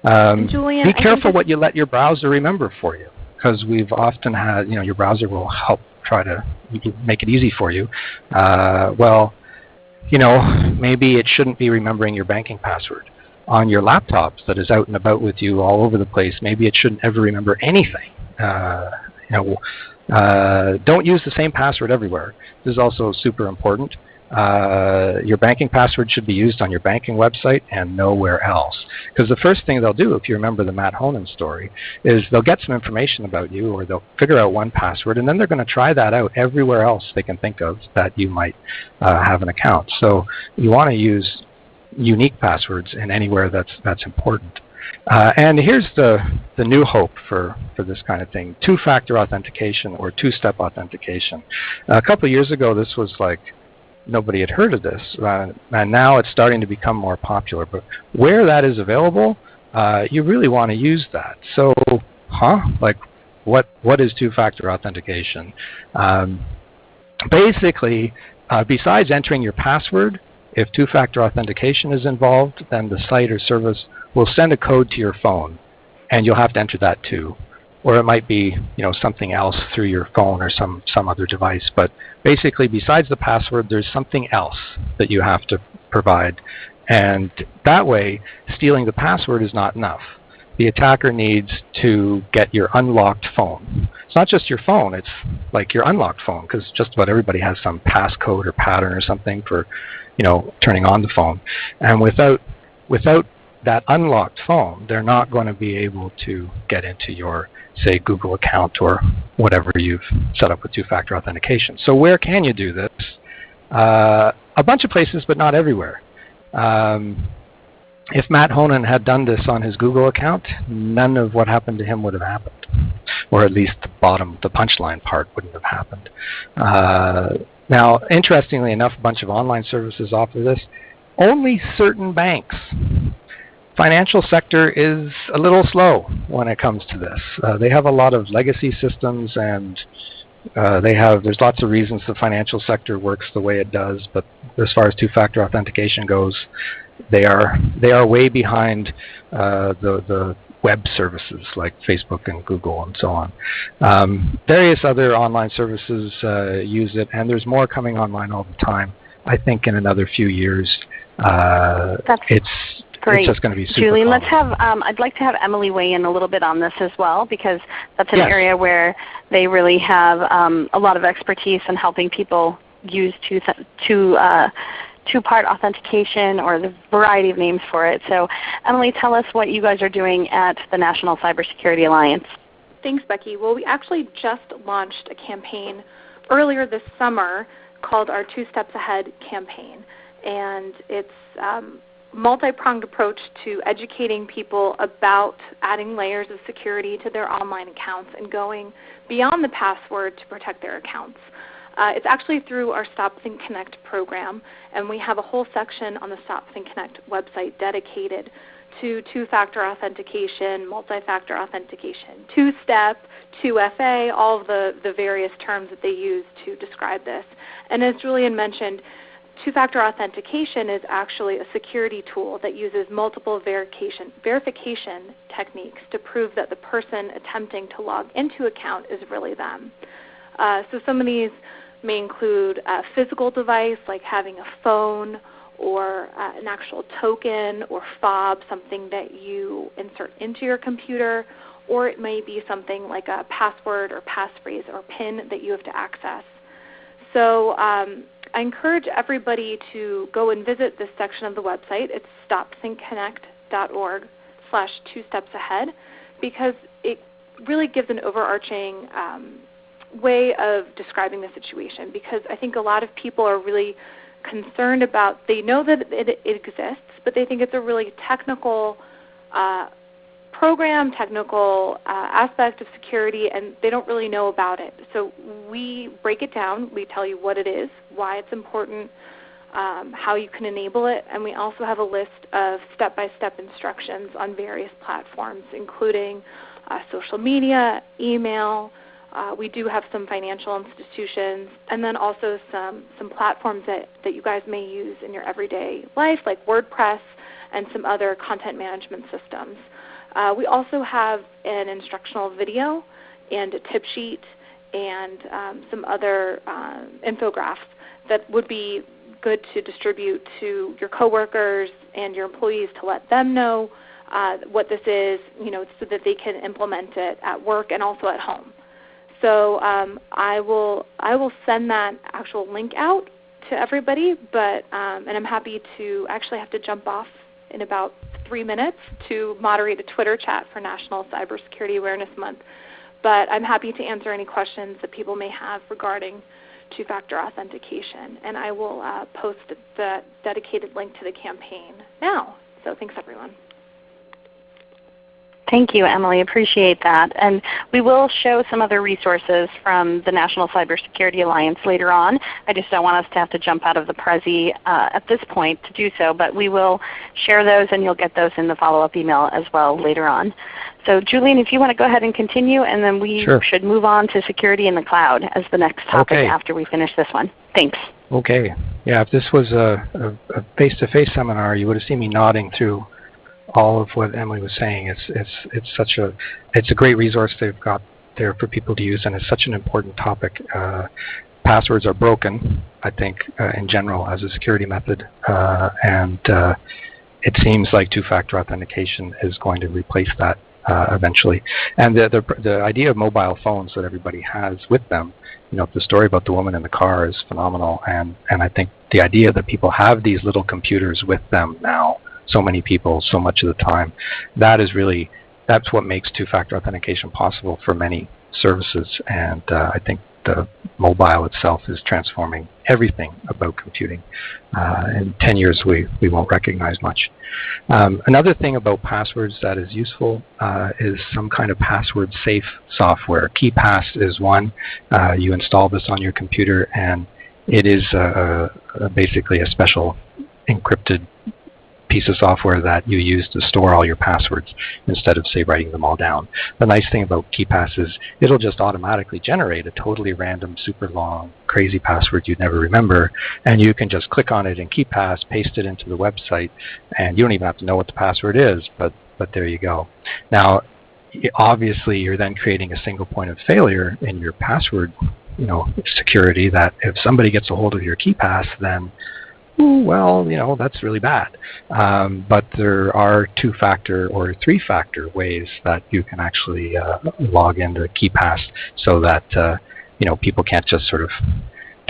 Julian, be careful what you let your browser remember for you, because we've often had, your browser will help try to make it easy for you. Well, maybe it shouldn't be remembering your banking password. On your laptops that is out and about with you all over the place, maybe it shouldn't ever remember anything. Don't use the same password everywhere. This is also super important. Your banking password should be used on your banking website and nowhere else. Because the first thing they'll do, if you remember the Mat Honan story, is they'll get some information about you, or they'll figure out one password, and then they're going to try that out everywhere else they can think of that you might have an account. So you want to use unique passwords in anywhere that's important. And here's the new hope for this kind of thing: two-factor authentication or two-step authentication. A couple of years ago, this was like nobody had heard of this, and now it's starting to become more popular. But where that is available, you really want to use that. So, like what is two-factor authentication? Basically, besides entering your password, if two-factor authentication is involved, then the site or service will send a code to your phone, and you'll have to enter that too. Or it might be, something else through your phone or some other device. But basically, besides the password, there's something else that you have to provide. And that way, stealing the password is not enough. The attacker needs to get your unlocked phone. It's not just your phone, it's like your unlocked phone, because just about everybody has some passcode or pattern or something for, turning on the phone. And without that unlocked phone, they're not going to be able to get into your, say, Google account or whatever you've set up with two-factor authentication. So where can you do this? A bunch of places, but not everywhere. If Mat Honan had done this on his Google account, none of what happened to him would have happened, or at least the punchline part wouldn't have happened. Now, interestingly enough, a bunch of online services offer this. Only certain banks. Financial sector is a little slow when it comes to this. They have a lot of legacy systems, and there's lots of reasons the financial sector works the way it does. But as far as two-factor authentication goes, they are way behind the web services like Facebook and Google and so on. Various other online services use it, and there's more coming online all the time. I think in another few years, it's just going to be super Julian, common. let's have, I'd like to have Emily weigh in a little bit on this as well, because that's an area where they really have a lot of expertise in helping people use two-part authentication, or the variety of names for it. So Emily, tell us what you guys are doing at the National Cybersecurity Alliance. Thanks, Becky. Well, we actually just launched a campaign earlier this summer called our 2 Steps Ahead campaign. And it's a multi-pronged approach to educating people about adding layers of security to their online accounts and going beyond the password to protect their accounts. It's actually through our Stop Think Connect program, and we have a whole section on the Stop Think Connect website dedicated to two-factor authentication, multi-factor authentication, two-step, 2FA, all of the various terms that they use to describe this. And as Julian mentioned, two-factor authentication is actually a security tool that uses multiple verification techniques to prove that the person attempting to log into an account is really them. So some of these may include a physical device like having a phone, or an actual token or fob, something that you insert into your computer, or it may be something like a password or passphrase or PIN that you have to access. So I encourage everybody to go and visit this section of the website. It's stopthinkconnect.org/2stepsahead, because it really gives an overarching way of describing the situation, because I think a lot of people are really concerned about, they know that it exists, but they think it's a really technical program, technical aspect of security, and they don't really know about it. So we break it down. We tell you what it is, why it's important, how you can enable it, and we also have a list of step-by-step instructions on various platforms, including social media, email. We do have some financial institutions, and then also some platforms that you guys may use in your everyday life, like WordPress and some other content management systems. We also have an instructional video and a tip sheet and some other infographics that would be good to distribute to your coworkers and your employees to let them know what this is, so that they can implement it at work and also at home. So I will send that actual link out to everybody, but and I'm happy to actually have to jump off in about 3 minutes to moderate a Twitter chat for National Cybersecurity Awareness Month. But I'm happy to answer any questions that people may have regarding two-factor authentication, and I will post the dedicated link to the campaign now. So thanks, everyone. Thank you, Emily. Appreciate that. And we will show some other resources from the National Cybersecurity Alliance later on. I just don't want us to have to jump out of the Prezi at this point to do so, but we will share those, and you'll get those in the follow-up email as well later on. So Julian, if you want to go ahead and continue, and then we should move on to security in the cloud as the next topic after we finish this one. Thanks. Okay. Yeah, if this was a face-to-face seminar, you would have seen me nodding through all of what Emily was saying. It's a great resource they've got there for people to use, and it's such an important topic. Passwords are broken, I think, in general as a security method, and it seems like two-factor authentication is going to replace that eventually. And the idea of mobile phones that everybody has with them, the story about the woman in the car is phenomenal, and I think the idea that people have these little computers with them now, so many people, so much of the time, that's what makes two-factor authentication possible for many services. And I think the mobile itself is transforming everything about computing. In 10 years, we won't recognize much. Another thing about passwords that is useful is some kind of password-safe software. KeePass is one. You install this on your computer, and it is basically a special encrypted piece of software that you use to store all your passwords instead of, say, writing them all down. The nice thing about KeePass is it'll just automatically generate a totally random, super long, crazy password you'd never remember, and you can just click on it in KeePass, paste it into the website, and you don't even have to know what the password is, but but there you go. Now, obviously, you're then creating a single point of failure in your password, security. That if somebody gets a hold of your KeyPass, then well, that's really bad. But there are 2-factor or 3-factor ways that you can actually log into KeyPass, so that people can't just sort of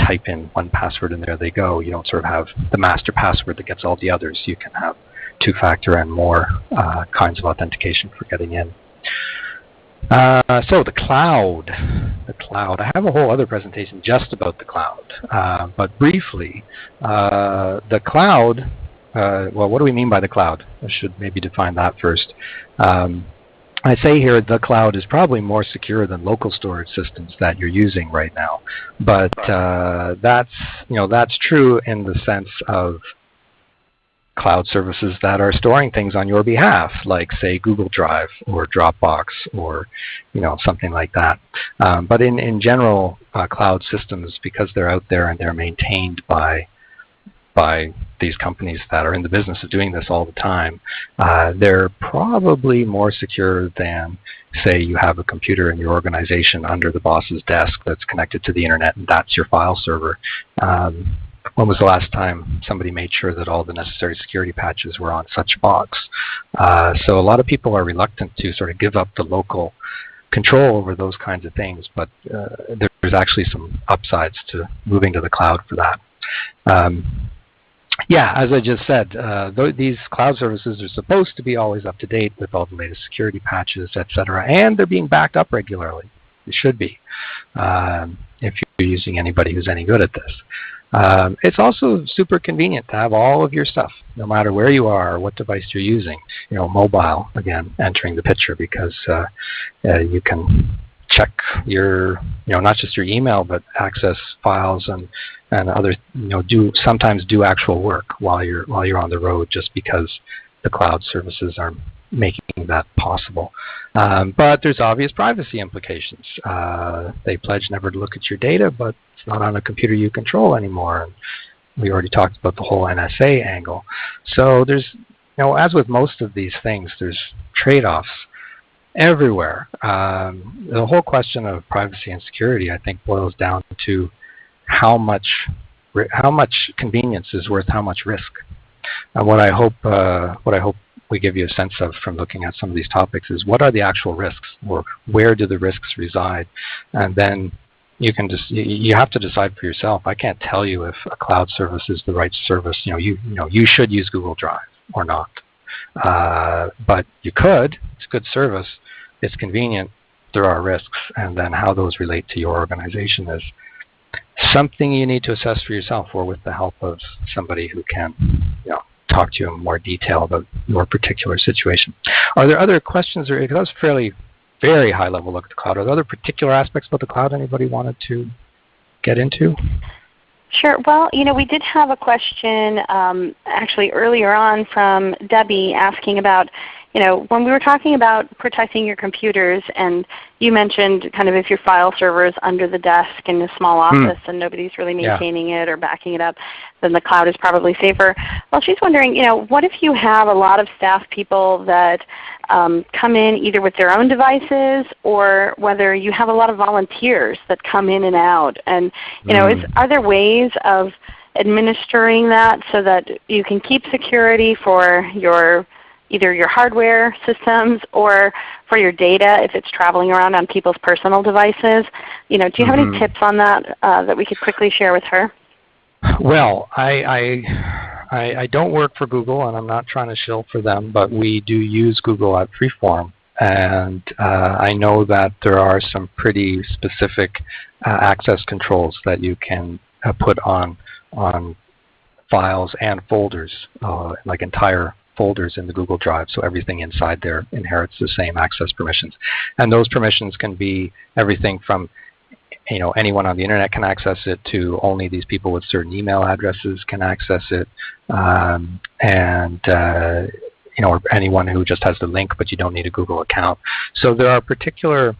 type in one password and there they go. You don't sort of have the master password that gets all the others. You can have 2-factor and more kinds of authentication for getting in. So the cloud. I have a whole other presentation just about the cloud. But briefly, the cloud, well, what do we mean by the cloud? I should maybe define that first. I say here the cloud is probably more secure than local storage systems that you're using right now. But that's true in the sense of cloud services that are storing things on your behalf, like say Google Drive or Dropbox or something like that. But in general, cloud systems, because they're out there and they're maintained by these companies that are in the business of doing this all the time, they're probably more secure than, say, you have a computer in your organization under the boss's desk that's connected to the internet and that's your file server. When was the last time somebody made sure that all the necessary security patches were on such a box? So a lot of people are reluctant to sort of give up the local control over those kinds of things, but there's actually some upsides to moving to the cloud for that. Yeah, as I just said, these cloud services are supposed to be always up to date with all the latest security patches, etc., and they're being backed up regularly. They should be, if you're using anybody who's any good at this. It's also super convenient to have all of your stuff, no matter where you are or what device you're using. Mobile, again, entering the picture, because you can check your, not just your email, but access files and other, sometimes do actual work while you're on the road, just because the cloud services are making that possible. But there's obvious privacy implications. They pledge never to look at your data, but it's not on a computer you control anymore. And we already talked about the whole NSA angle. So there's, as with most of these things, there's trade-offs everywhere. The whole question of privacy and security, I think, boils down to how much convenience is worth how much risk. And what I hope we give you a sense of from looking at some of these topics is, what are the actual risks, or where do the risks reside? And then you have to decide for yourself. I can't tell you if a cloud service is the right service. You should use Google Drive or not. But you could. It's a good service. It's convenient. There are risks, and then how those relate to your organization is something you need to assess for yourself, or with the help of somebody who can, talk to you in more detail about your particular situation. Are there other questions? Or that was a very high level look at the cloud. Are there other particular aspects about the cloud anybody wanted to get into? Sure. Well, we did have a question actually earlier on from Debbie asking about, when we were talking about protecting your computers, and you mentioned kind of if your file server is under the desk in a small office and nobody's really maintaining it or backing it up, then the cloud is probably safer. Well, she's wondering, what if you have a lot of staff people that come in either with their own devices, or whether you have a lot of volunteers that come in and out, and are there ways of administering that so that you can keep security for either your hardware systems or for your data if it's traveling around on people's personal devices? Do you have any tips on that that we could quickly share with her? Well, I don't work for Google, and I'm not trying to shill for them, but we do use Google at Freeform. And I know that there are some pretty specific access controls that you can put on files and folders, like entire folders in the Google Drive, so everything inside there inherits the same access permissions. And those permissions can be everything from anyone on the internet can access it, to only these people with certain email addresses can access it, or anyone who just has the link but you don't need a Google account. So there are particular,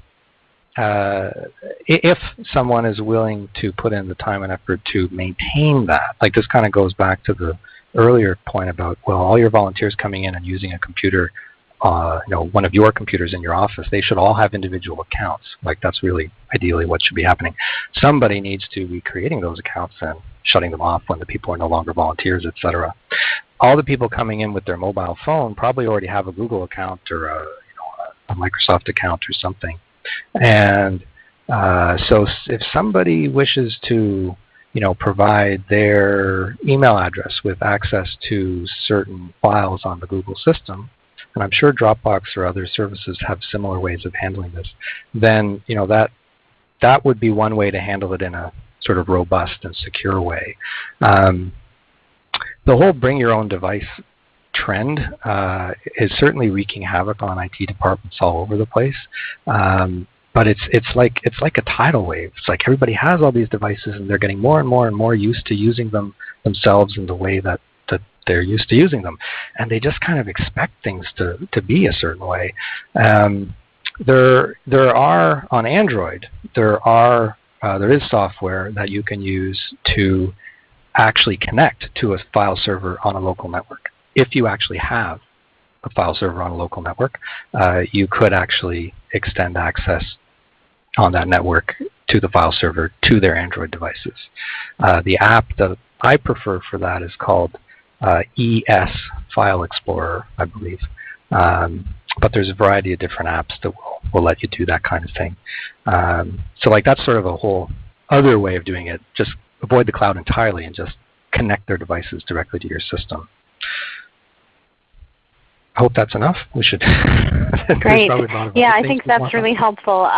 if someone is willing to put in the time and effort to maintain that, like this kind of goes back to the earlier point about, well, all your volunteers coming in and using a computer one of your computers in your office, they should all have individual accounts. Like, that's really ideally what should be happening. Somebody needs to be creating those accounts and shutting them off when the people are no longer volunteers, etc. All the people coming in with their mobile phone probably already have a Google account or a Microsoft account or something. And so if somebody wishes to provide their email address with access to certain files on the Google system, and I'm sure Dropbox or other services have similar ways of handling this, then that would be one way to handle it in a sort of robust and secure way. The whole bring your own device trend is certainly wreaking havoc on IT departments all over the place. But it's like a tidal wave. It's like everybody has all these devices and they're getting more and more and more used to using them themselves in the way that they're used to using them. And they just kind of expect things to be a certain way. There are, on Android, there is software that you can use to actually connect to a file server on a local network. If you actually have a file server on a local network, you could actually extend access on that network to the file server to their Android devices. The app that I prefer for that is called ES File Explorer, I believe. But there's a variety of different apps that will let you do that kind of thing. So like that's sort of a whole other way of doing it. Just avoid the cloud entirely and just connect their devices directly to your system. I hope that's enough. We should. Great. Yeah, I think that's really helpful.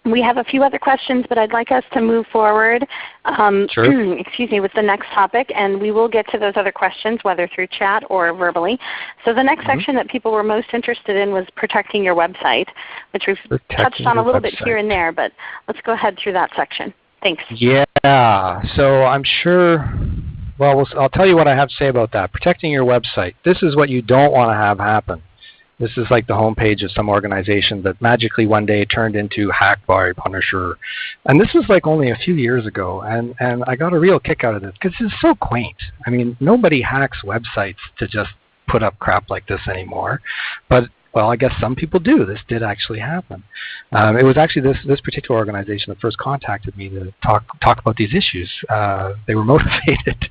We have a few other questions, but I'd like us to move forward sure. excuse me, with the next topic, and we will get to those other questions, whether through chat or verbally. So the next section that people were most interested in was protecting your website, which we've touched on a little bit here and there, but let's go ahead through that section. Thanks. Yeah, so I'm sure, well, I'll tell you what I have to say about that. Protecting your website. This is what you don't want to have happen. This is like the homepage of some organization that magically one day turned into hacked by Punisher. And this was like only a few years ago, and I got a real kick out of this because it's so quaint. I mean, nobody hacks websites to just put up crap like this anymore. But, well, I guess some people do. This did actually happen. It was actually this particular organization that first contacted me to talk about these issues. They were motivated.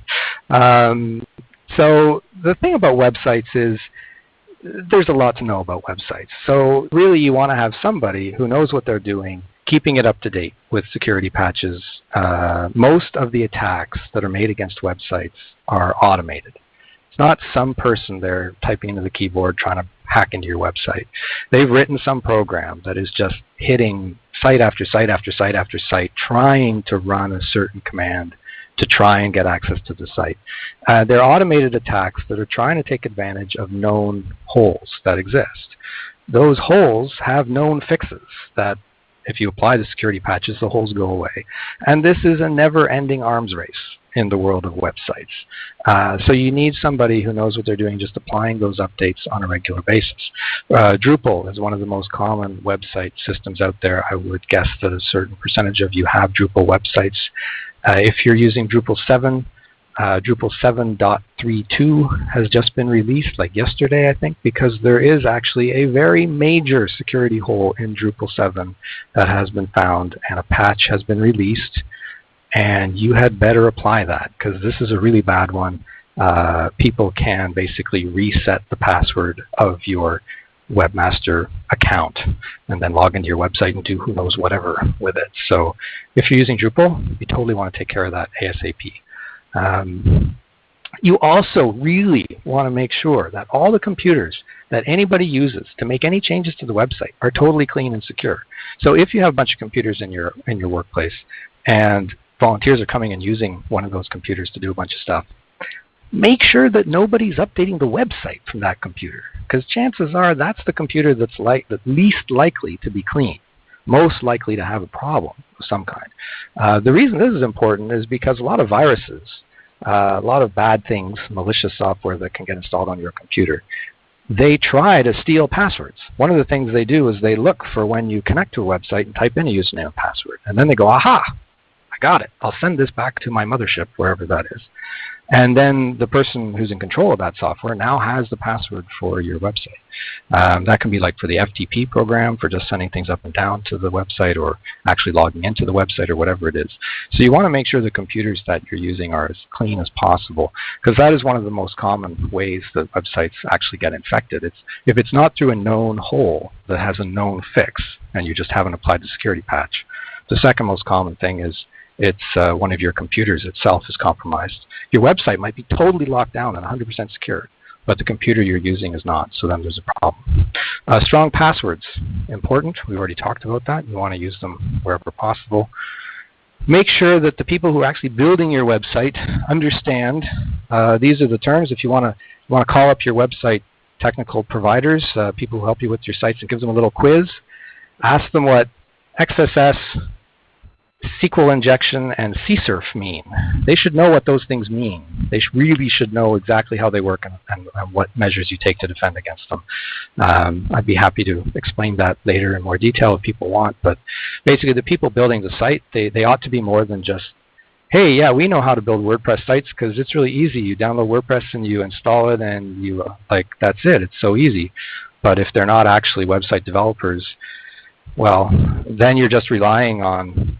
So the thing about websites is, there's a lot to know about websites. So really you want to have somebody who knows what they're doing, keeping it up to date with security patches. Most of the attacks that are made against websites are automated. It's not some person there typing into the keyboard trying to hack into your website. They've written some program that is just hitting site after site after site after site, trying to run a certain command to try and get access to the site. They're automated attacks that are trying to take advantage of known holes that exist. Those holes have known fixes that if you apply the security patches, the holes go away. And this is a never-ending arms race in the world of websites. So you need somebody who knows what they're doing, just applying those updates on a regular basis. Drupal is one of the most common website systems out there. I would guess that a certain percentage of you have Drupal websites. If you're using Drupal 7, Drupal 7.32 has just been released, like yesterday, I think, because there is actually a very major security hole in Drupal 7 that has been found, and a patch has been released, and you had better apply that, because this is a really bad one. People can basically reset the password of your webmaster account and then log into your website and do who knows whatever with it. So if you're using Drupal, you totally want to take care of that ASAP. You also really want to make sure that all the computers that anybody uses to make any changes to the website are totally clean and secure. So if you have a bunch of computers in your workplace and volunteers are coming and using one of those computers to do a bunch of stuff, make sure that nobody's updating the website from that computer, because chances are that's the computer that's the least likely to be clean, most likely to have a problem of some kind. The reason this is important is because a lot of viruses, a lot of bad things, malicious software that can get installed on your computer, they try to steal passwords. One of the things they do is they look for when you connect to a website and type in a username and password, and then they go, aha, I got it. I'll send this back to my mothership, wherever that is. And then the person who's in control of that software now has the password for your website. That can be like for the FTP program, for just sending things up and down to the website, or actually logging into the website, or whatever it is. So you want to make sure the computers that you're using are as clean as possible, because that is one of the most common ways that websites actually get infected. If it's not through a known hole that has a known fix, and you just haven't applied the security patch. The second most common thing is it's one of your computers itself is compromised. Your website might be totally locked down and 100% secure, but the computer you're using is not, so then there's a problem. Strong passwords, important. We've already talked about that. You want to use them wherever possible. Make sure that the people who are actually building your website understand. These are the terms. If you want to call up your website technical providers, people who help you with your sites, and give them a little quiz. Ask them what XSS, SQL injection, and CSRF mean. They should know what those things mean. They really should know exactly how they work and what measures you take to defend against them. I'd be happy to explain that later in more detail if people want, but basically the people building the site, they ought to be more than just, hey, yeah, we know how to build WordPress sites because it's really easy. You download WordPress and you install it and you, that's it. It's so easy. But if they're not actually website developers, well, then you're just relying on,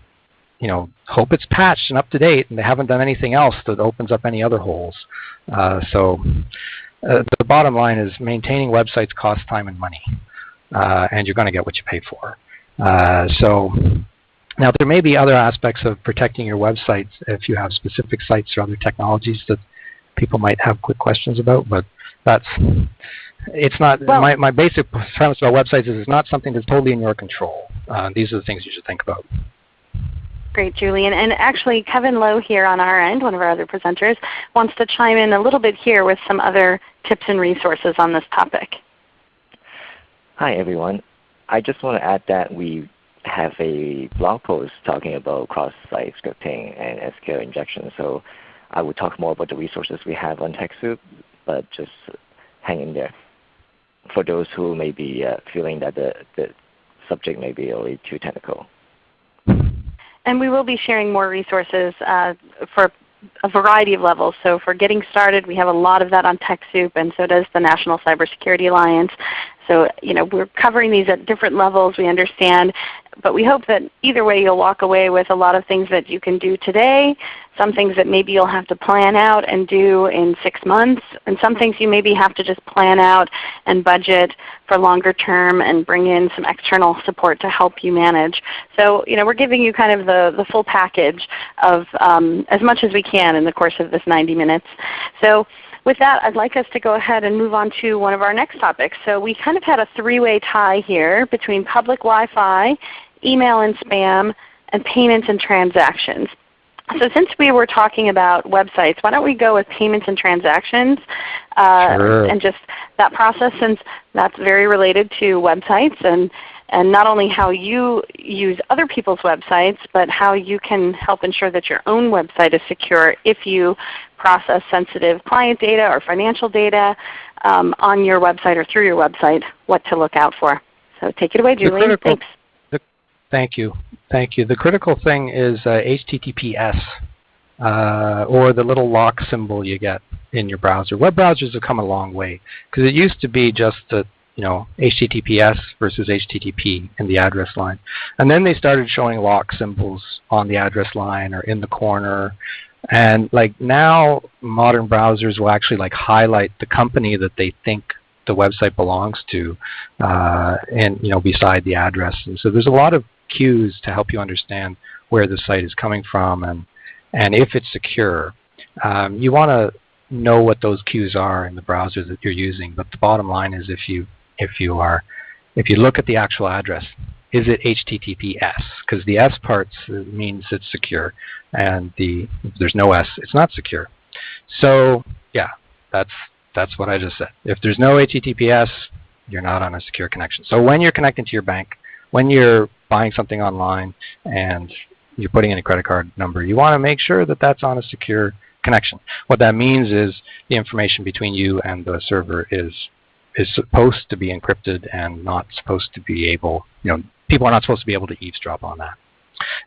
hope it's patched and up to date, and they haven't done anything else that opens up any other holes. So the bottom line is maintaining websites costs time and money, and you're going to get what you pay for. So now there may be other aspects of protecting your websites if you have specific sites or other technologies that people might have quick questions about, but it's not, well, my basic premise about websites is it's not something that's totally in your control. These are the things you should think about. Great, Julian. And actually, Kevin Lowe here on our end, one of our other presenters, wants to chime in a little bit here with some other tips and resources on this topic. Hi, everyone. I just want to add that we have a blog post talking about cross-site scripting and SQL injection. So I will talk more about the resources we have on TechSoup, but just hang in there for those who may be feeling that the subject may be a little too technical. And we will be sharing more resources for a variety of levels. So for getting started, we have a lot of that on TechSoup, and so does the National Cybersecurity Alliance. So we're covering these at different levels, we understand. But we hope that either way you'll walk away with a lot of things that you can do today, some things that maybe you'll have to plan out and do in 6 months, and some things you maybe have to just plan out and budget for longer term and bring in some external support to help you manage. So we're giving you kind of the full package of as much as we can in the course of this 90 minutes. So with that, I'd like us to go ahead and move on to one of our next topics. So we kind of had a three-way tie here between public Wi-Fi, email and spam, and payments and transactions. So since we were talking about websites, why don't we go with payments and transactions Sure. and just that process, since that's very related to websites and not only how you use other people's websites, but how you can help ensure that your own website is secure if you process sensitive client data or financial data on your website or through your website, what to look out for. So take it away, Julian. Thanks. Thank you. Thank you. The critical thing is HTTPS, or the little lock symbol you get in your browser. Web browsers have come a long way, because it used to be just the HTTPS versus HTTP in the address line. And then they started showing lock symbols on the address line or in the corner. And now modern browsers will actually highlight the company that they think the website belongs to and beside the address. And so there's a lot of cues to help you understand where the site is coming from and if it's secure. You want to know what those cues are in the browser that you're using, but the bottom line is if you look at the actual address, is it HTTPS? Because the S part means it's secure, and if there's no S, it's not secure. So yeah, that's what I just said. If there's no HTTPS, you're not on a secure connection. So when you're connecting to your bank, when you're buying something online and you're putting in a credit card number, you want to make sure that that's on a secure connection. What that means is the information between you and the server is supposed to be encrypted and not supposed to be able, people are not supposed to be able to eavesdrop on that.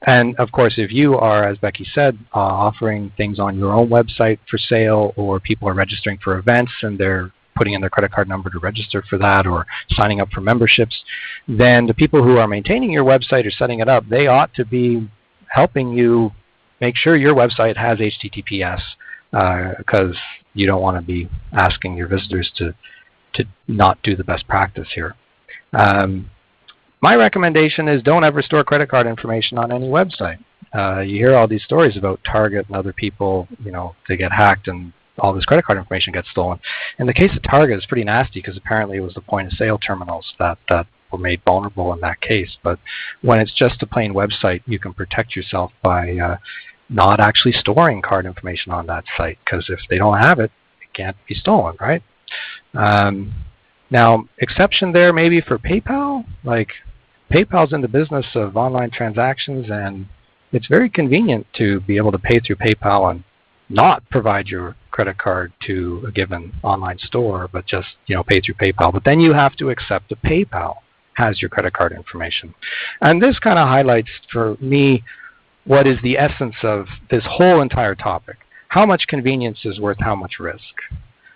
And of course, if you are, as Becky said, offering things on your own website for sale, or people are registering for events and they're putting in their credit card number to register for that, or signing up for memberships, then the people who are maintaining your website or setting it up, they ought to be helping you make sure your website has HTTPS, because you don't want to be asking your visitors to not do the best practice here. My recommendation is don't ever store credit card information on any website. You hear all these stories about Target and other people, they get hacked and all this credit card information gets stolen. In the case of Target, it's pretty nasty because apparently it was the point-of-sale terminals that were made vulnerable in that case. But when it's just a plain website, you can protect yourself by not actually storing card information on that site, because if they don't have it, it can't be stolen, right? Now, exception there maybe for PayPal. Like, PayPal's in the business of online transactions, and it's very convenient to be able to pay through PayPal and not provide your credit card to a given online store, but just pay through PayPal. But then you have to accept that PayPal has your credit card information. And this kind of highlights for me what is the essence of this whole entire topic. How much convenience is worth how much risk?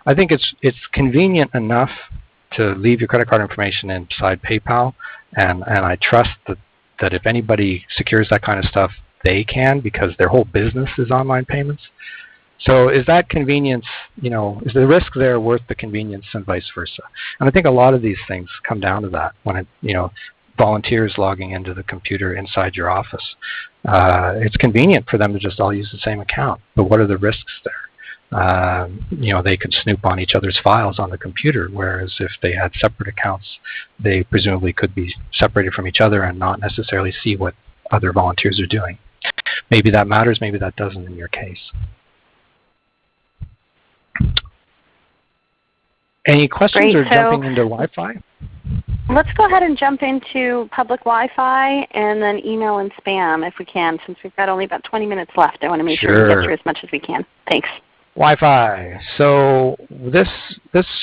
I think it's convenient enough to leave your credit card information inside PayPal, and I trust that if anybody secures that kind of stuff, they can, because their whole business is online payments. So is that convenience, is the risk there worth the convenience, and vice versa? And I think a lot of these things come down to that. When volunteers logging into the computer inside your office, it's convenient for them to just all use the same account. But what are the risks there? They could snoop on each other's files on the computer, whereas if they had separate accounts, they presumably could be separated from each other and not necessarily see what other volunteers are doing. Maybe that matters, maybe that doesn't in your case. Any questions? Great, jumping into Wi-Fi? Let's go ahead and jump into public Wi-Fi and then email and spam if we can, since we've got only about 20 minutes left. I want to make sure we get through as much as we can. Thanks. Wi-Fi. So this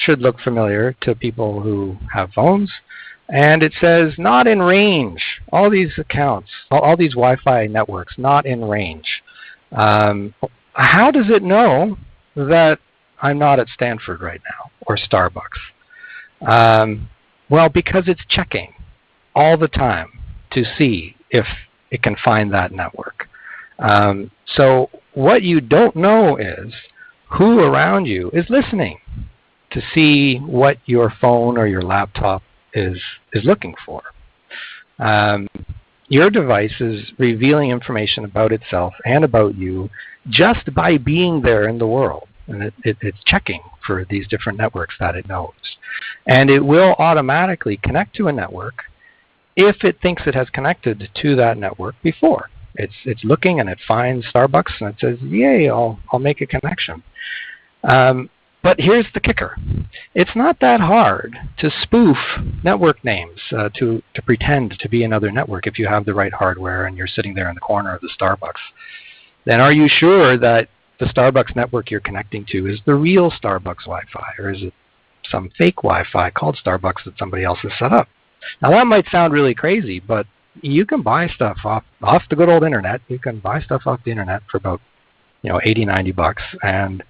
should look familiar to people who have phones. And it says not in range. All these accounts, all these Wi-Fi networks, not in range. How does it know that I'm not at Stanford right now or Starbucks? Well, because it's checking all the time to see if it can find that network. So what you don't know is who around you is listening to see what your phone or your laptop is looking for. Your device is revealing information about itself and about you just by being there in the world. And it's checking for these different networks that it knows. And it will automatically connect to a network if it thinks it has connected to that network before. It's looking and it finds Starbucks and it says, yay, I'll make a connection. But here's the kicker. It's not that hard to spoof network names, to pretend to be another network if you have the right hardware and you're sitting there in the corner of the Starbucks. Then are you sure that the Starbucks network you're connecting to is the real Starbucks Wi-Fi, or is it some fake Wi-Fi called Starbucks that somebody else has set up? Now that might sound really crazy, but you can buy stuff off the good old internet. You can buy stuff off the internet for about $80, $90, and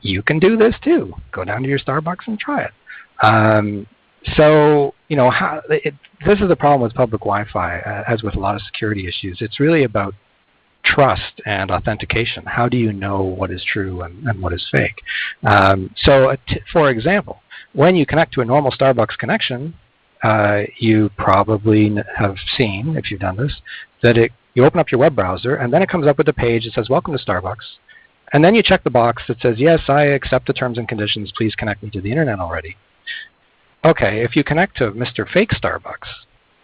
you can do this too. Go down to your Starbucks and try it. So this is the problem with public Wi-Fi, as with a lot of security issues. It's really about trust and authentication. How do you know what is true and what is fake? For example, when you connect to a normal Starbucks connection, you probably have seen, if you've done this, that you open up your web browser and then it comes up with a page that says, welcome to Starbucks. And then you check the box that says, yes, I accept the terms and conditions. Please connect me to the internet already. Okay, if you connect to Mr. Fake Starbucks,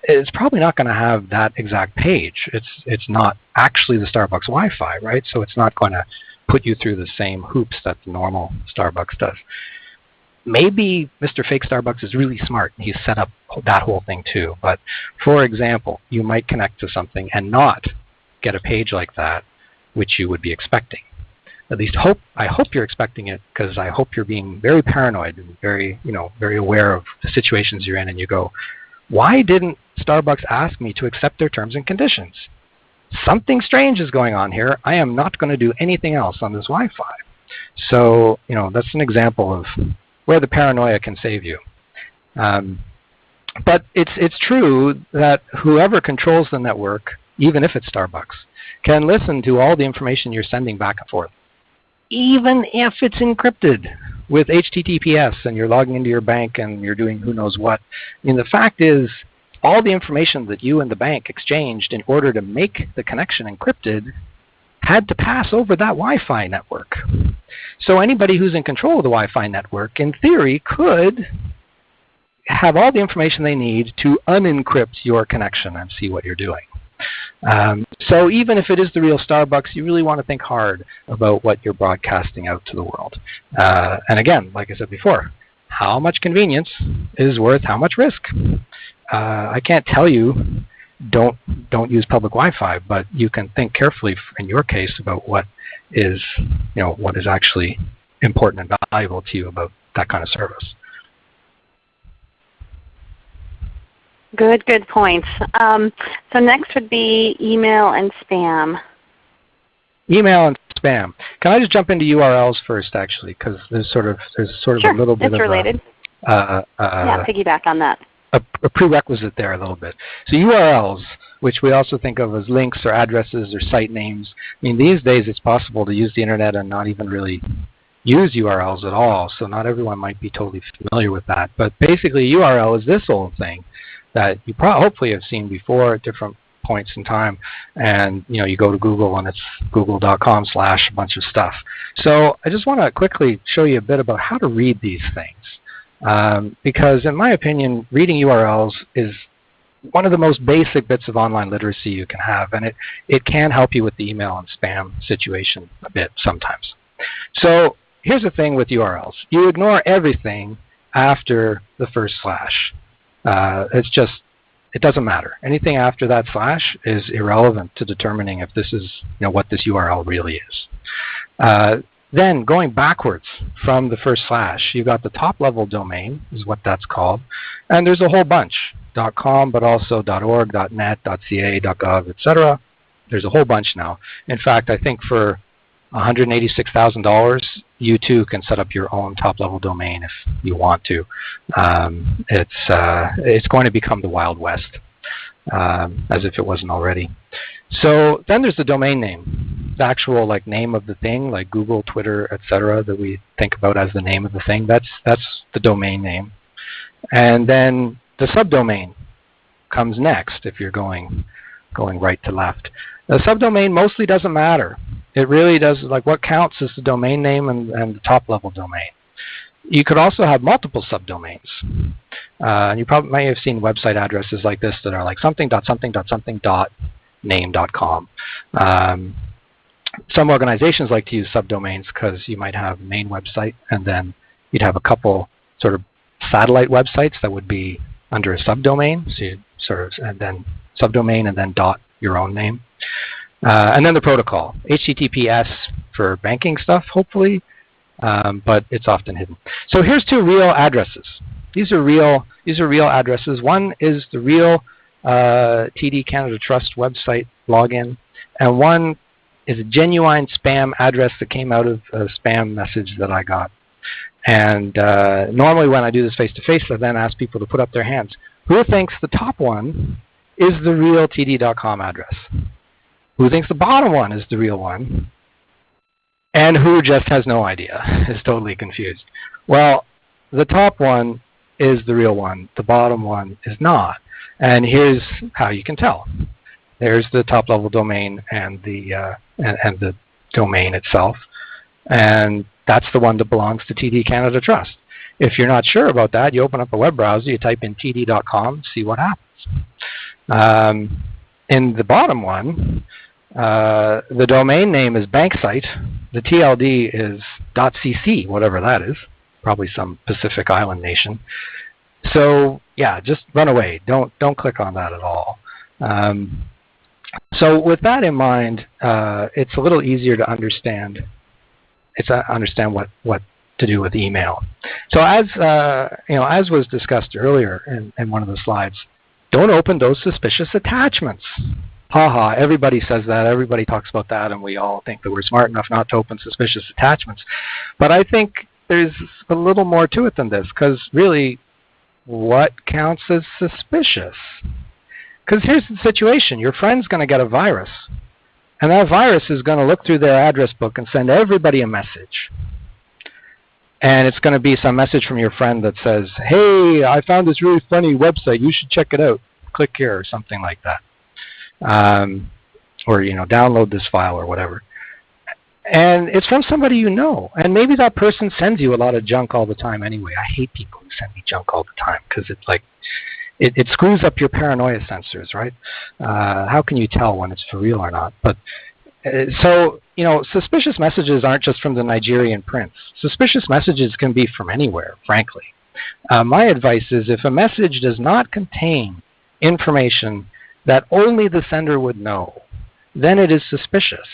it's probably not going to have that exact page. It's not actually the Starbucks Wi-Fi, right? So it's not going to put you through the same hoops that the normal Starbucks does. Maybe Mr. Fake Starbucks is really smart and he's set up that whole thing too. But for example, you might connect to something and not get a page like that, which you would be expecting. At least I hope you're expecting it, because I hope you're being very paranoid and very aware of the situations you're in, and you go, why didn't Starbucks ask me to accept their terms and conditions. Something strange is going on here. I am not going to do anything else on this Wi-Fi. So, that's an example of where the paranoia can save you. But it's true that whoever controls the network, even if it's Starbucks, can listen to all the information you're sending back and forth, even if it's encrypted with HTTPS and you're logging into your bank and you're doing who knows what. The fact is, all the information that you and the bank exchanged in order to make the connection encrypted had to pass over that Wi-Fi network. So anybody who's in control of the Wi-Fi network, in theory, could have all the information they need to unencrypt your connection and see what you're doing. So even if it is the real Starbucks, you really want to think hard about what you're broadcasting out to the world. And again, like I said before, how much convenience is worth how much risk? I can't tell you don't use public Wi-Fi, but you can think carefully in your case about what is actually important and valuable to you about that kind of service. Good points. So next would be email and spam. Email and spam. Can I just jump into URLs first, actually, because there's sort of sure, a little bit it's related. Yeah, piggyback on that. A prerequisite there a little bit. So URLs, which we also think of as links or addresses or site names. These days it's possible to use the internet and not even really use URLs at all. So not everyone might be totally familiar with that. But basically, URL is this old thing that you hopefully have seen before at different points in time, and you go to Google and it's google.com/ a bunch of stuff. So I just want to quickly show you a bit about how to read these things, because in my opinion, reading URLs is one of the most basic bits of online literacy you can have, and it can help you with the email and spam situation a bit sometimes. So here's the thing with URLs. You ignore everything after the first slash. It doesn't matter. Anything after that slash is irrelevant to determining if this is what this URL really is. Then going backwards from the first slash, you got the top level domain is what that's called, and there's a whole bunch, .com, but also .org, .net, .ca, .gov, etc. There's a whole bunch now. In fact, I think for $186,000, you too can set up your own top-level domain if you want to. It's going to become the Wild West, as if it wasn't already. So then there's the domain name, the actual name of the thing, like Google, Twitter, etc., that we think about as the name of the thing. That's the domain name. And then the subdomain comes next if you're going right to left. The subdomain mostly doesn't matter. It really does, what counts is the domain name and the top-level domain. You could also have multiple subdomains. And you probably may have seen website addresses like this that are something.something.something.name.com. Some organizations like to use subdomains because you might have a main website and then you'd have a couple sort of satellite websites that would be under a subdomain. So you and then subdomain and then dot your own name. And then the protocol, HTTPS for banking stuff, hopefully, but it's often hidden. So here's two real addresses. These are real addresses. One is the real TD Canada Trust website login, and one is a genuine spam address that came out of a spam message that I got. And normally when I do this face-to-face, I then ask people to put up their hands. Who thinks the top one is the real TD.com address? Who thinks the bottom one is the real one? And who just has no idea, is totally confused? Well, the top one is the real one. The bottom one is not. And here's how you can tell. There's the top-level domain and the domain itself. And that's the one that belongs to TD Canada Trust. If you're not sure about that, you open up a web browser, you type in td.com, see what happens. In the bottom one, the domain name is banksite. The TLD is .cc, whatever that is, probably some Pacific Island nation. So yeah, just run away. Don't click on that at all. So with that in mind, it's a little easier to understand. Understand what to do with email. So as was discussed earlier in one of the slides, Don't open those suspicious attachments. Haha, everybody says that, everybody talks about that, and we all think that we're smart enough not to open suspicious attachments. But I think there's a little more to it than this, because really, what counts as suspicious? Because here's the situation. Your friend's going to get a virus, and that virus is going to look through their address book and send everybody a message. And it's going to be some message from your friend that says, hey, I found this really funny website. You should check it out. Click here, or something like that. Or download this file or whatever. And it's from somebody you know. And maybe that person sends you a lot of junk all the time anyway. I hate people who send me junk all the time because it's like it screws up your paranoia sensors, right? How can you tell when it's for real or not? But so, suspicious messages aren't just from the Nigerian prince. Suspicious messages can be from anywhere, frankly. My advice is if a message does not contain information that only the sender would know, then it is suspicious.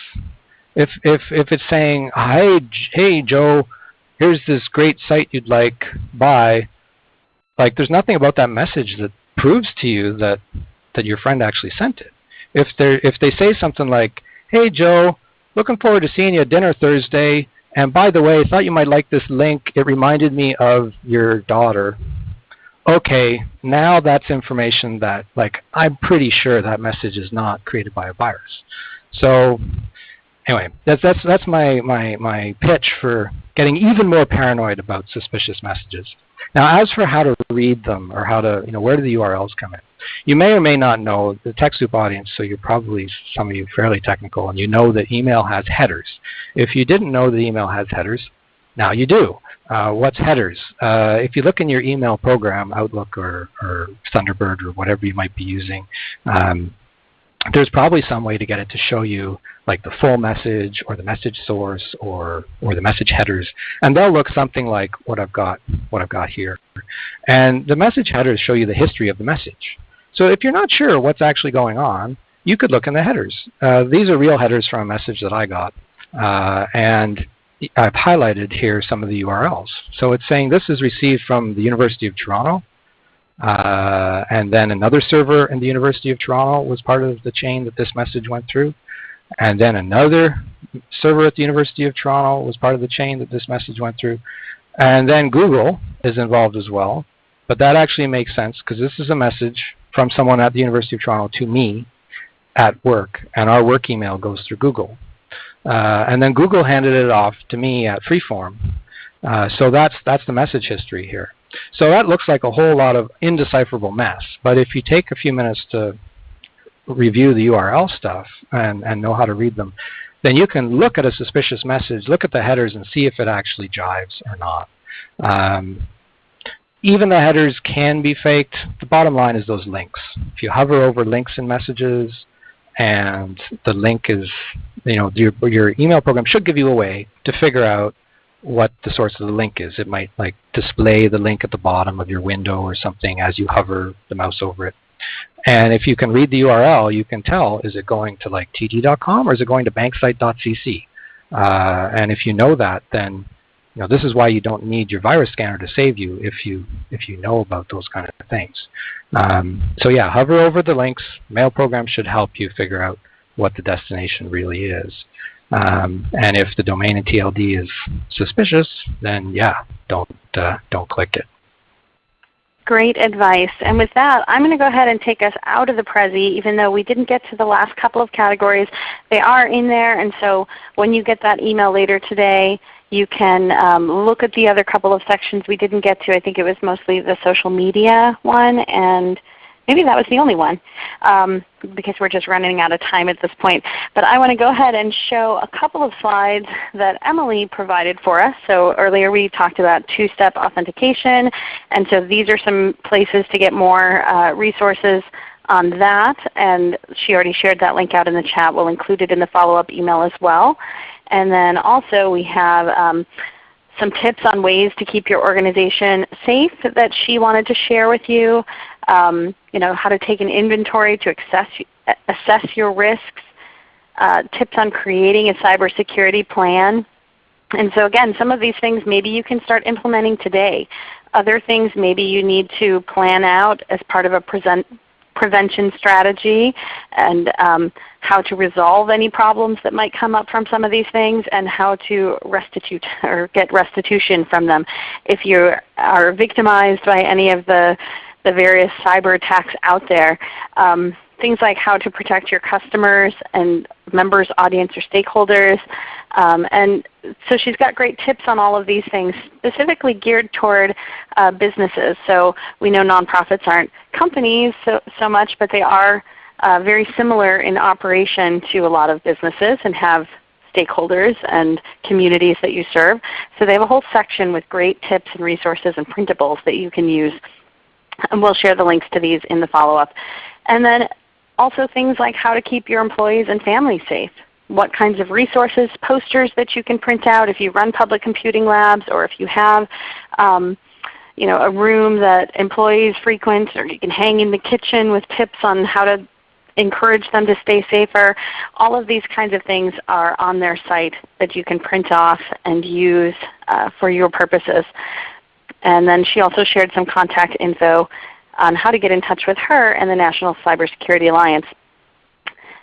If it's saying, hey Joe, here's this great site you'd like, buy, like there's nothing about that message that proves to you that your friend actually sent it. If they say something like, hey Joe, looking forward to seeing you at dinner Thursday, and by the way, thought you might like this link, it reminded me of your daughter. Okay, now that's information that, I'm pretty sure that message is not created by a virus. So anyway, that's my pitch for getting even more paranoid about suspicious messages. Now, as for how to read them or how to, where do the URLs come in? You may or may not know the TechSoup audience, so you're probably, some of you, fairly technical, and you know that email has headers. If you didn't know that email has headers, now you do. What's headers? If you look in your email program, Outlook or Thunderbird or whatever you might be using, there's probably some way to get it to show you like the full message or the message source or the message headers, and they'll look something like what I've got here. And the message headers show you the history of the message. So if you're not sure what's actually going on, you could look in the headers. These are real headers from a message that I got, and I've highlighted here some of the URLs. So it's saying this is received from the University of Toronto, and then another server in the University of Toronto was part of the chain that this message went through, and then another server at the University of Toronto was part of the chain that this message went through, and then Google is involved as well. But that actually makes sense because this is a message from someone at the University of Toronto to me at work, and our work email goes through Google. And then Google handed it off to me at Freeform. So that's the message history here. So that looks like a whole lot of indecipherable mess. But if you take a few minutes to review the URL stuff and know how to read them, then you can look at a suspicious message, look at the headers, and see if it actually jives or not. Even the headers can be faked. The bottom line is those links. If you hover over links in messages and the link is, your email program should give you a way to figure out what the source of the link is. It might display the link at the bottom of your window or something as you hover the mouse over it. And if you can read the URL, you can tell, is it going to td.com or is it going to banksite.cc? And if you know that, then this is why you don't need your virus scanner to save you if you know about those kind of things. So yeah, hover over the links. Mail program should help you figure out what the destination really is. And if the domain in TLD is suspicious, then yeah, don't click it. Great advice. And with that, I'm going to go ahead and take us out of the Prezi, even though we didn't get to the last couple of categories. They are in there, and so when you get that email later today, you can look at the other couple of sections we didn't get to. I think it was mostly the social media one, and maybe that was the only one because we're just running out of time at this point. But I want to go ahead and show a couple of slides that Emily provided for us. So earlier we talked about two-step authentication, and so these are some places to get more resources on that. And she already shared that link out in the chat. We'll include it in the follow-up email as well. And then also we have some tips on ways to keep your organization safe that she wanted to share with you. How to take an inventory to assess your risks, tips on creating a cybersecurity plan. And so again, some of these things maybe you can start implementing today. Other things maybe you need to plan out as part of a prevention strategy and how to resolve any problems that might come up from some of these things, and how to restitute or get restitution from them. If you are victimized by any of the various cyber attacks out there, things like how to protect your customers and members, audience, or stakeholders. And so she's got great tips on all of these things, specifically geared toward businesses. So we know nonprofits aren't companies so much, but they are very similar in operation to a lot of businesses and have stakeholders and communities that you serve. So they have a whole section with great tips and resources and printables that you can use. And we'll share the links to these in the follow-up. And then also things like how to keep your employees and families safe. What kinds of resources, posters that you can print out if you run public computing labs, or if you have a room that employees frequent, or you can hang in the kitchen with tips on how to encourage them to stay safer. All of these kinds of things are on their site that you can print off and use for your purposes. And then she also shared some contact info on how to get in touch with her and the National Cybersecurity Alliance.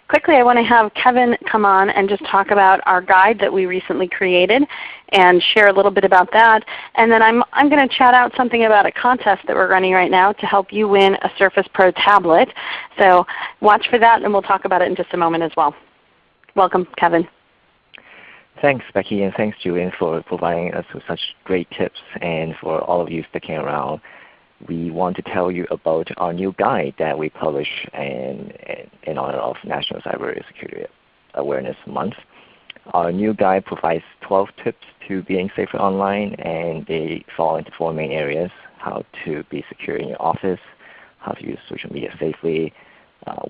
Quickly, I want to have Kevin come on and just talk about our guide that we recently created and share a little bit about that. And then I'm going to chat out something about a contest that we're running right now to help you win a Surface Pro tablet. So watch for that, and we'll talk about it in just a moment as well. Welcome, Kevin. Thanks, Becky, and thanks, Julian, for providing us with such great tips, and for all of you sticking around. We want to tell you about our new guide that we publish in honor of National Cybersecurity Awareness Month. Our new guide provides 12 tips to being safer online, and they fall into 4 main areas: how to be secure in your office, how to use social media safely,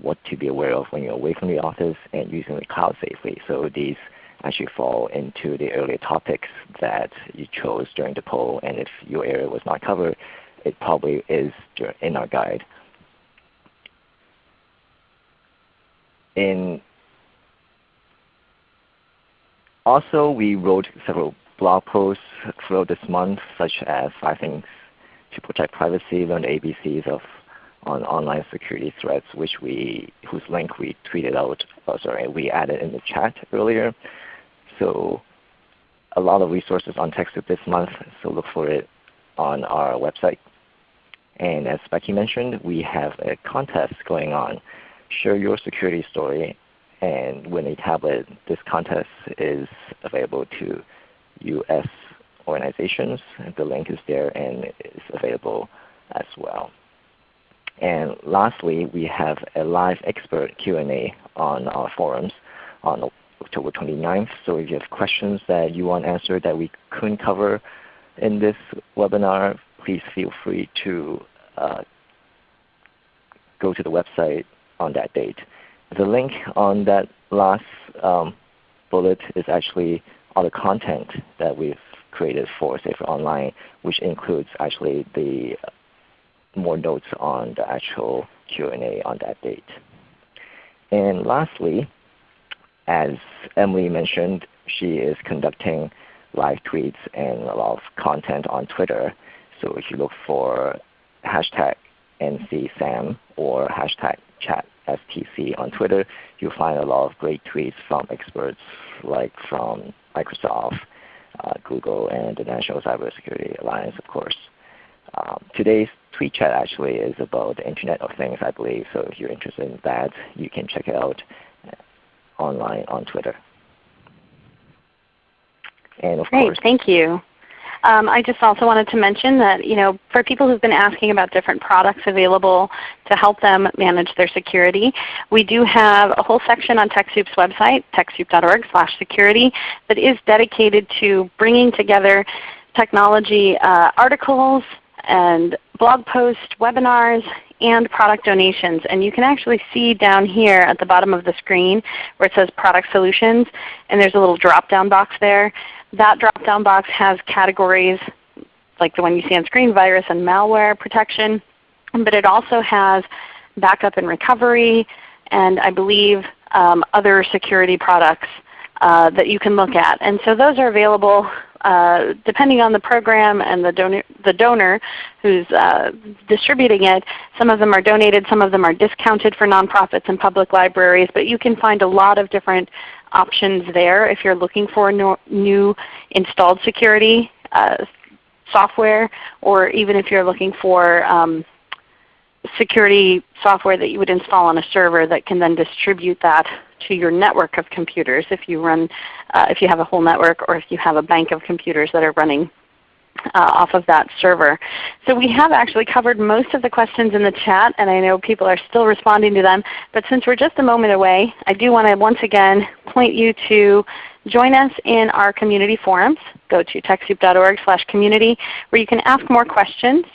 what to be aware of when you're away from the office, and using the cloud safely. So these actually fall into the earlier topics that you chose during the poll, and if your area was not covered, it probably is in our guide. Also, we wrote several blog posts throughout this month, such as 5 things to protect privacy, learn the ABCs on online security threats, whose link we tweeted out. We added in the chat earlier. So a lot of resources on TechSoup this month, so look for it on our website. And as Becky mentioned, we have a contest going on. Share your security story and win a tablet. This contest is available to U.S. organizations. The link is there and is available as well. And lastly, we have a live expert Q&A on our forums on October 29th. So if you have questions that you want answered that we couldn't cover in this webinar, please feel free to go to the website on that date. The link on that last bullet is actually all the content that we've created for Safer Online, which includes actually the more notes on the actual Q&A on that date. And lastly, as Emily mentioned, she is conducting live tweets and a lot of content on Twitter. So if you look for hashtag NCSAM or hashtag ChatSTC on Twitter, you'll find a lot of great tweets from experts like from Microsoft, Google, and the National Cybersecurity Alliance, of course. Today's tweet chat actually is about the Internet of Things, I believe. So if you're interested in that, you can check it out online on Twitter. And of course, thank you. I just also wanted to mention that for people who've been asking about different products available to help them manage their security, we do have a whole section on TechSoup's website, TechSoup.org/security, that is dedicated to bringing together technology articles and blog posts, webinars, and product donations. And you can actually see down here at the bottom of the screen where it says Product Solutions, and there's a little drop-down box there. That drop-down box has categories like the one you see on screen, virus and malware protection, but it also has backup and recovery, and I believe other security products that you can look at. And so those are available depending on the program and the donor who's distributing it, some of them are donated, some of them are discounted for nonprofits and public libraries, but you can find a lot of different options there if you're looking for new installed security software, or even if you're looking for security software that you would install on a server that can then distribute that to your network of computers if you run, if you have a whole network, or if you have a bank of computers that are running off of that server. So we have actually covered most of the questions in the chat, and I know people are still responding to them. But since we're just a moment away, I do want to once again point you to join us in our community forums. Go to TechSoup.org/community where you can ask more questions,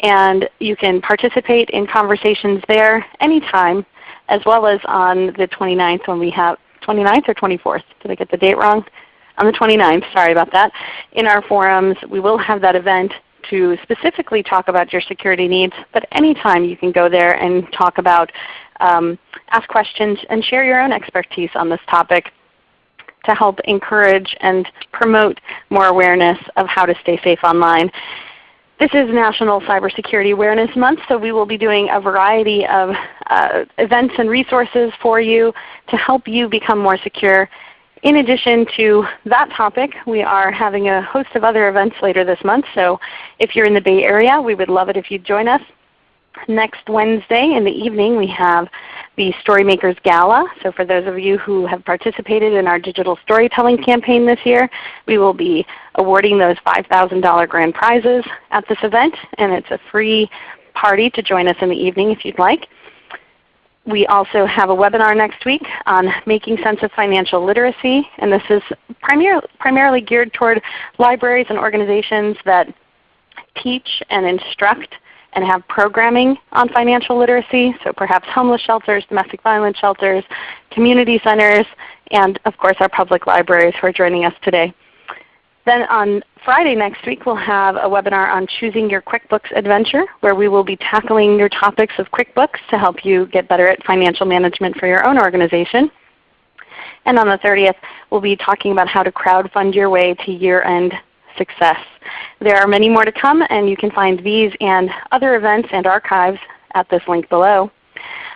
and you can participate in conversations there anytime, as well as on the 29th when we have 29th or 24th. Did I get the date wrong? On the 29th, sorry about that. In our forums, we will have that event to specifically talk about your security needs, but anytime you can go there and talk about, ask questions and share your own expertise on this topic to help encourage and promote more awareness of how to stay safe online. This is National Cybersecurity Awareness Month, so we will be doing a variety of events and resources for you to help you become more secure. In addition to that topic, we are having a host of other events later this month, so if you're in the Bay Area, we would love it if you'd join us. Next Wednesday in the evening we have the Storymakers Gala. So for those of you who have participated in our digital storytelling campaign this year, we will be awarding those $5,000 grand prizes at this event, and it's a free party to join us in the evening if you'd like. We also have a webinar next week on making sense of financial literacy, and this is primarily geared toward libraries and organizations that teach and instruct and have programming on financial literacy, so perhaps homeless shelters, domestic violence shelters, community centers, and of course our public libraries who are joining us today. Then on Friday next week we'll have a webinar on choosing your QuickBooks adventure, where we will be tackling your topics of QuickBooks to help you get better at financial management for your own organization. And on the 30th we'll be talking about how to crowdfund your way to year-end success. There are many more to come, and you can find these and other events and archives at this link below.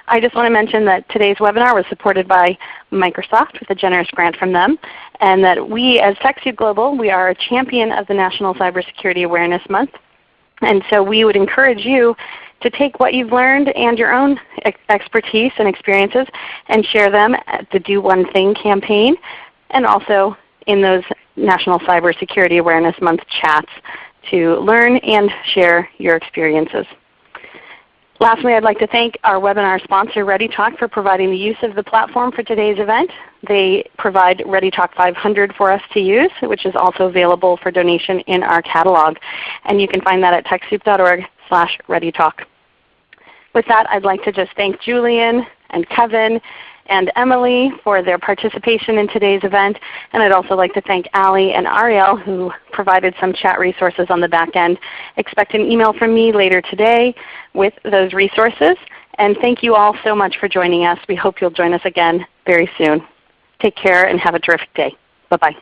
I just want to mention that today's webinar was supported by Microsoft with a generous grant from them, and that we as TechSoup Global, we are a champion of the National Cybersecurity Awareness Month. And so we would encourage you to take what you've learned and your own expertise and experiences and share them at the Do One Thing campaign, and also in those National Cybersecurity Awareness Month chats to learn and share your experiences. Lastly, I'd like to thank our webinar sponsor, ReadyTalk, for providing the use of the platform for today's event. They provide ReadyTalk 500 for us to use, which is also available for donation in our catalog. And you can find that at TechSoup.org/ReadyTalk. With that, I'd like to just thank Julian and Kevin and Emily for their participation in today's event. And I'd also like to thank Ali and Ariel who provided some chat resources on the back end. Expect an email from me later today with those resources. And thank you all so much for joining us. We hope you'll join us again very soon. Take care and have a terrific day. Bye-bye.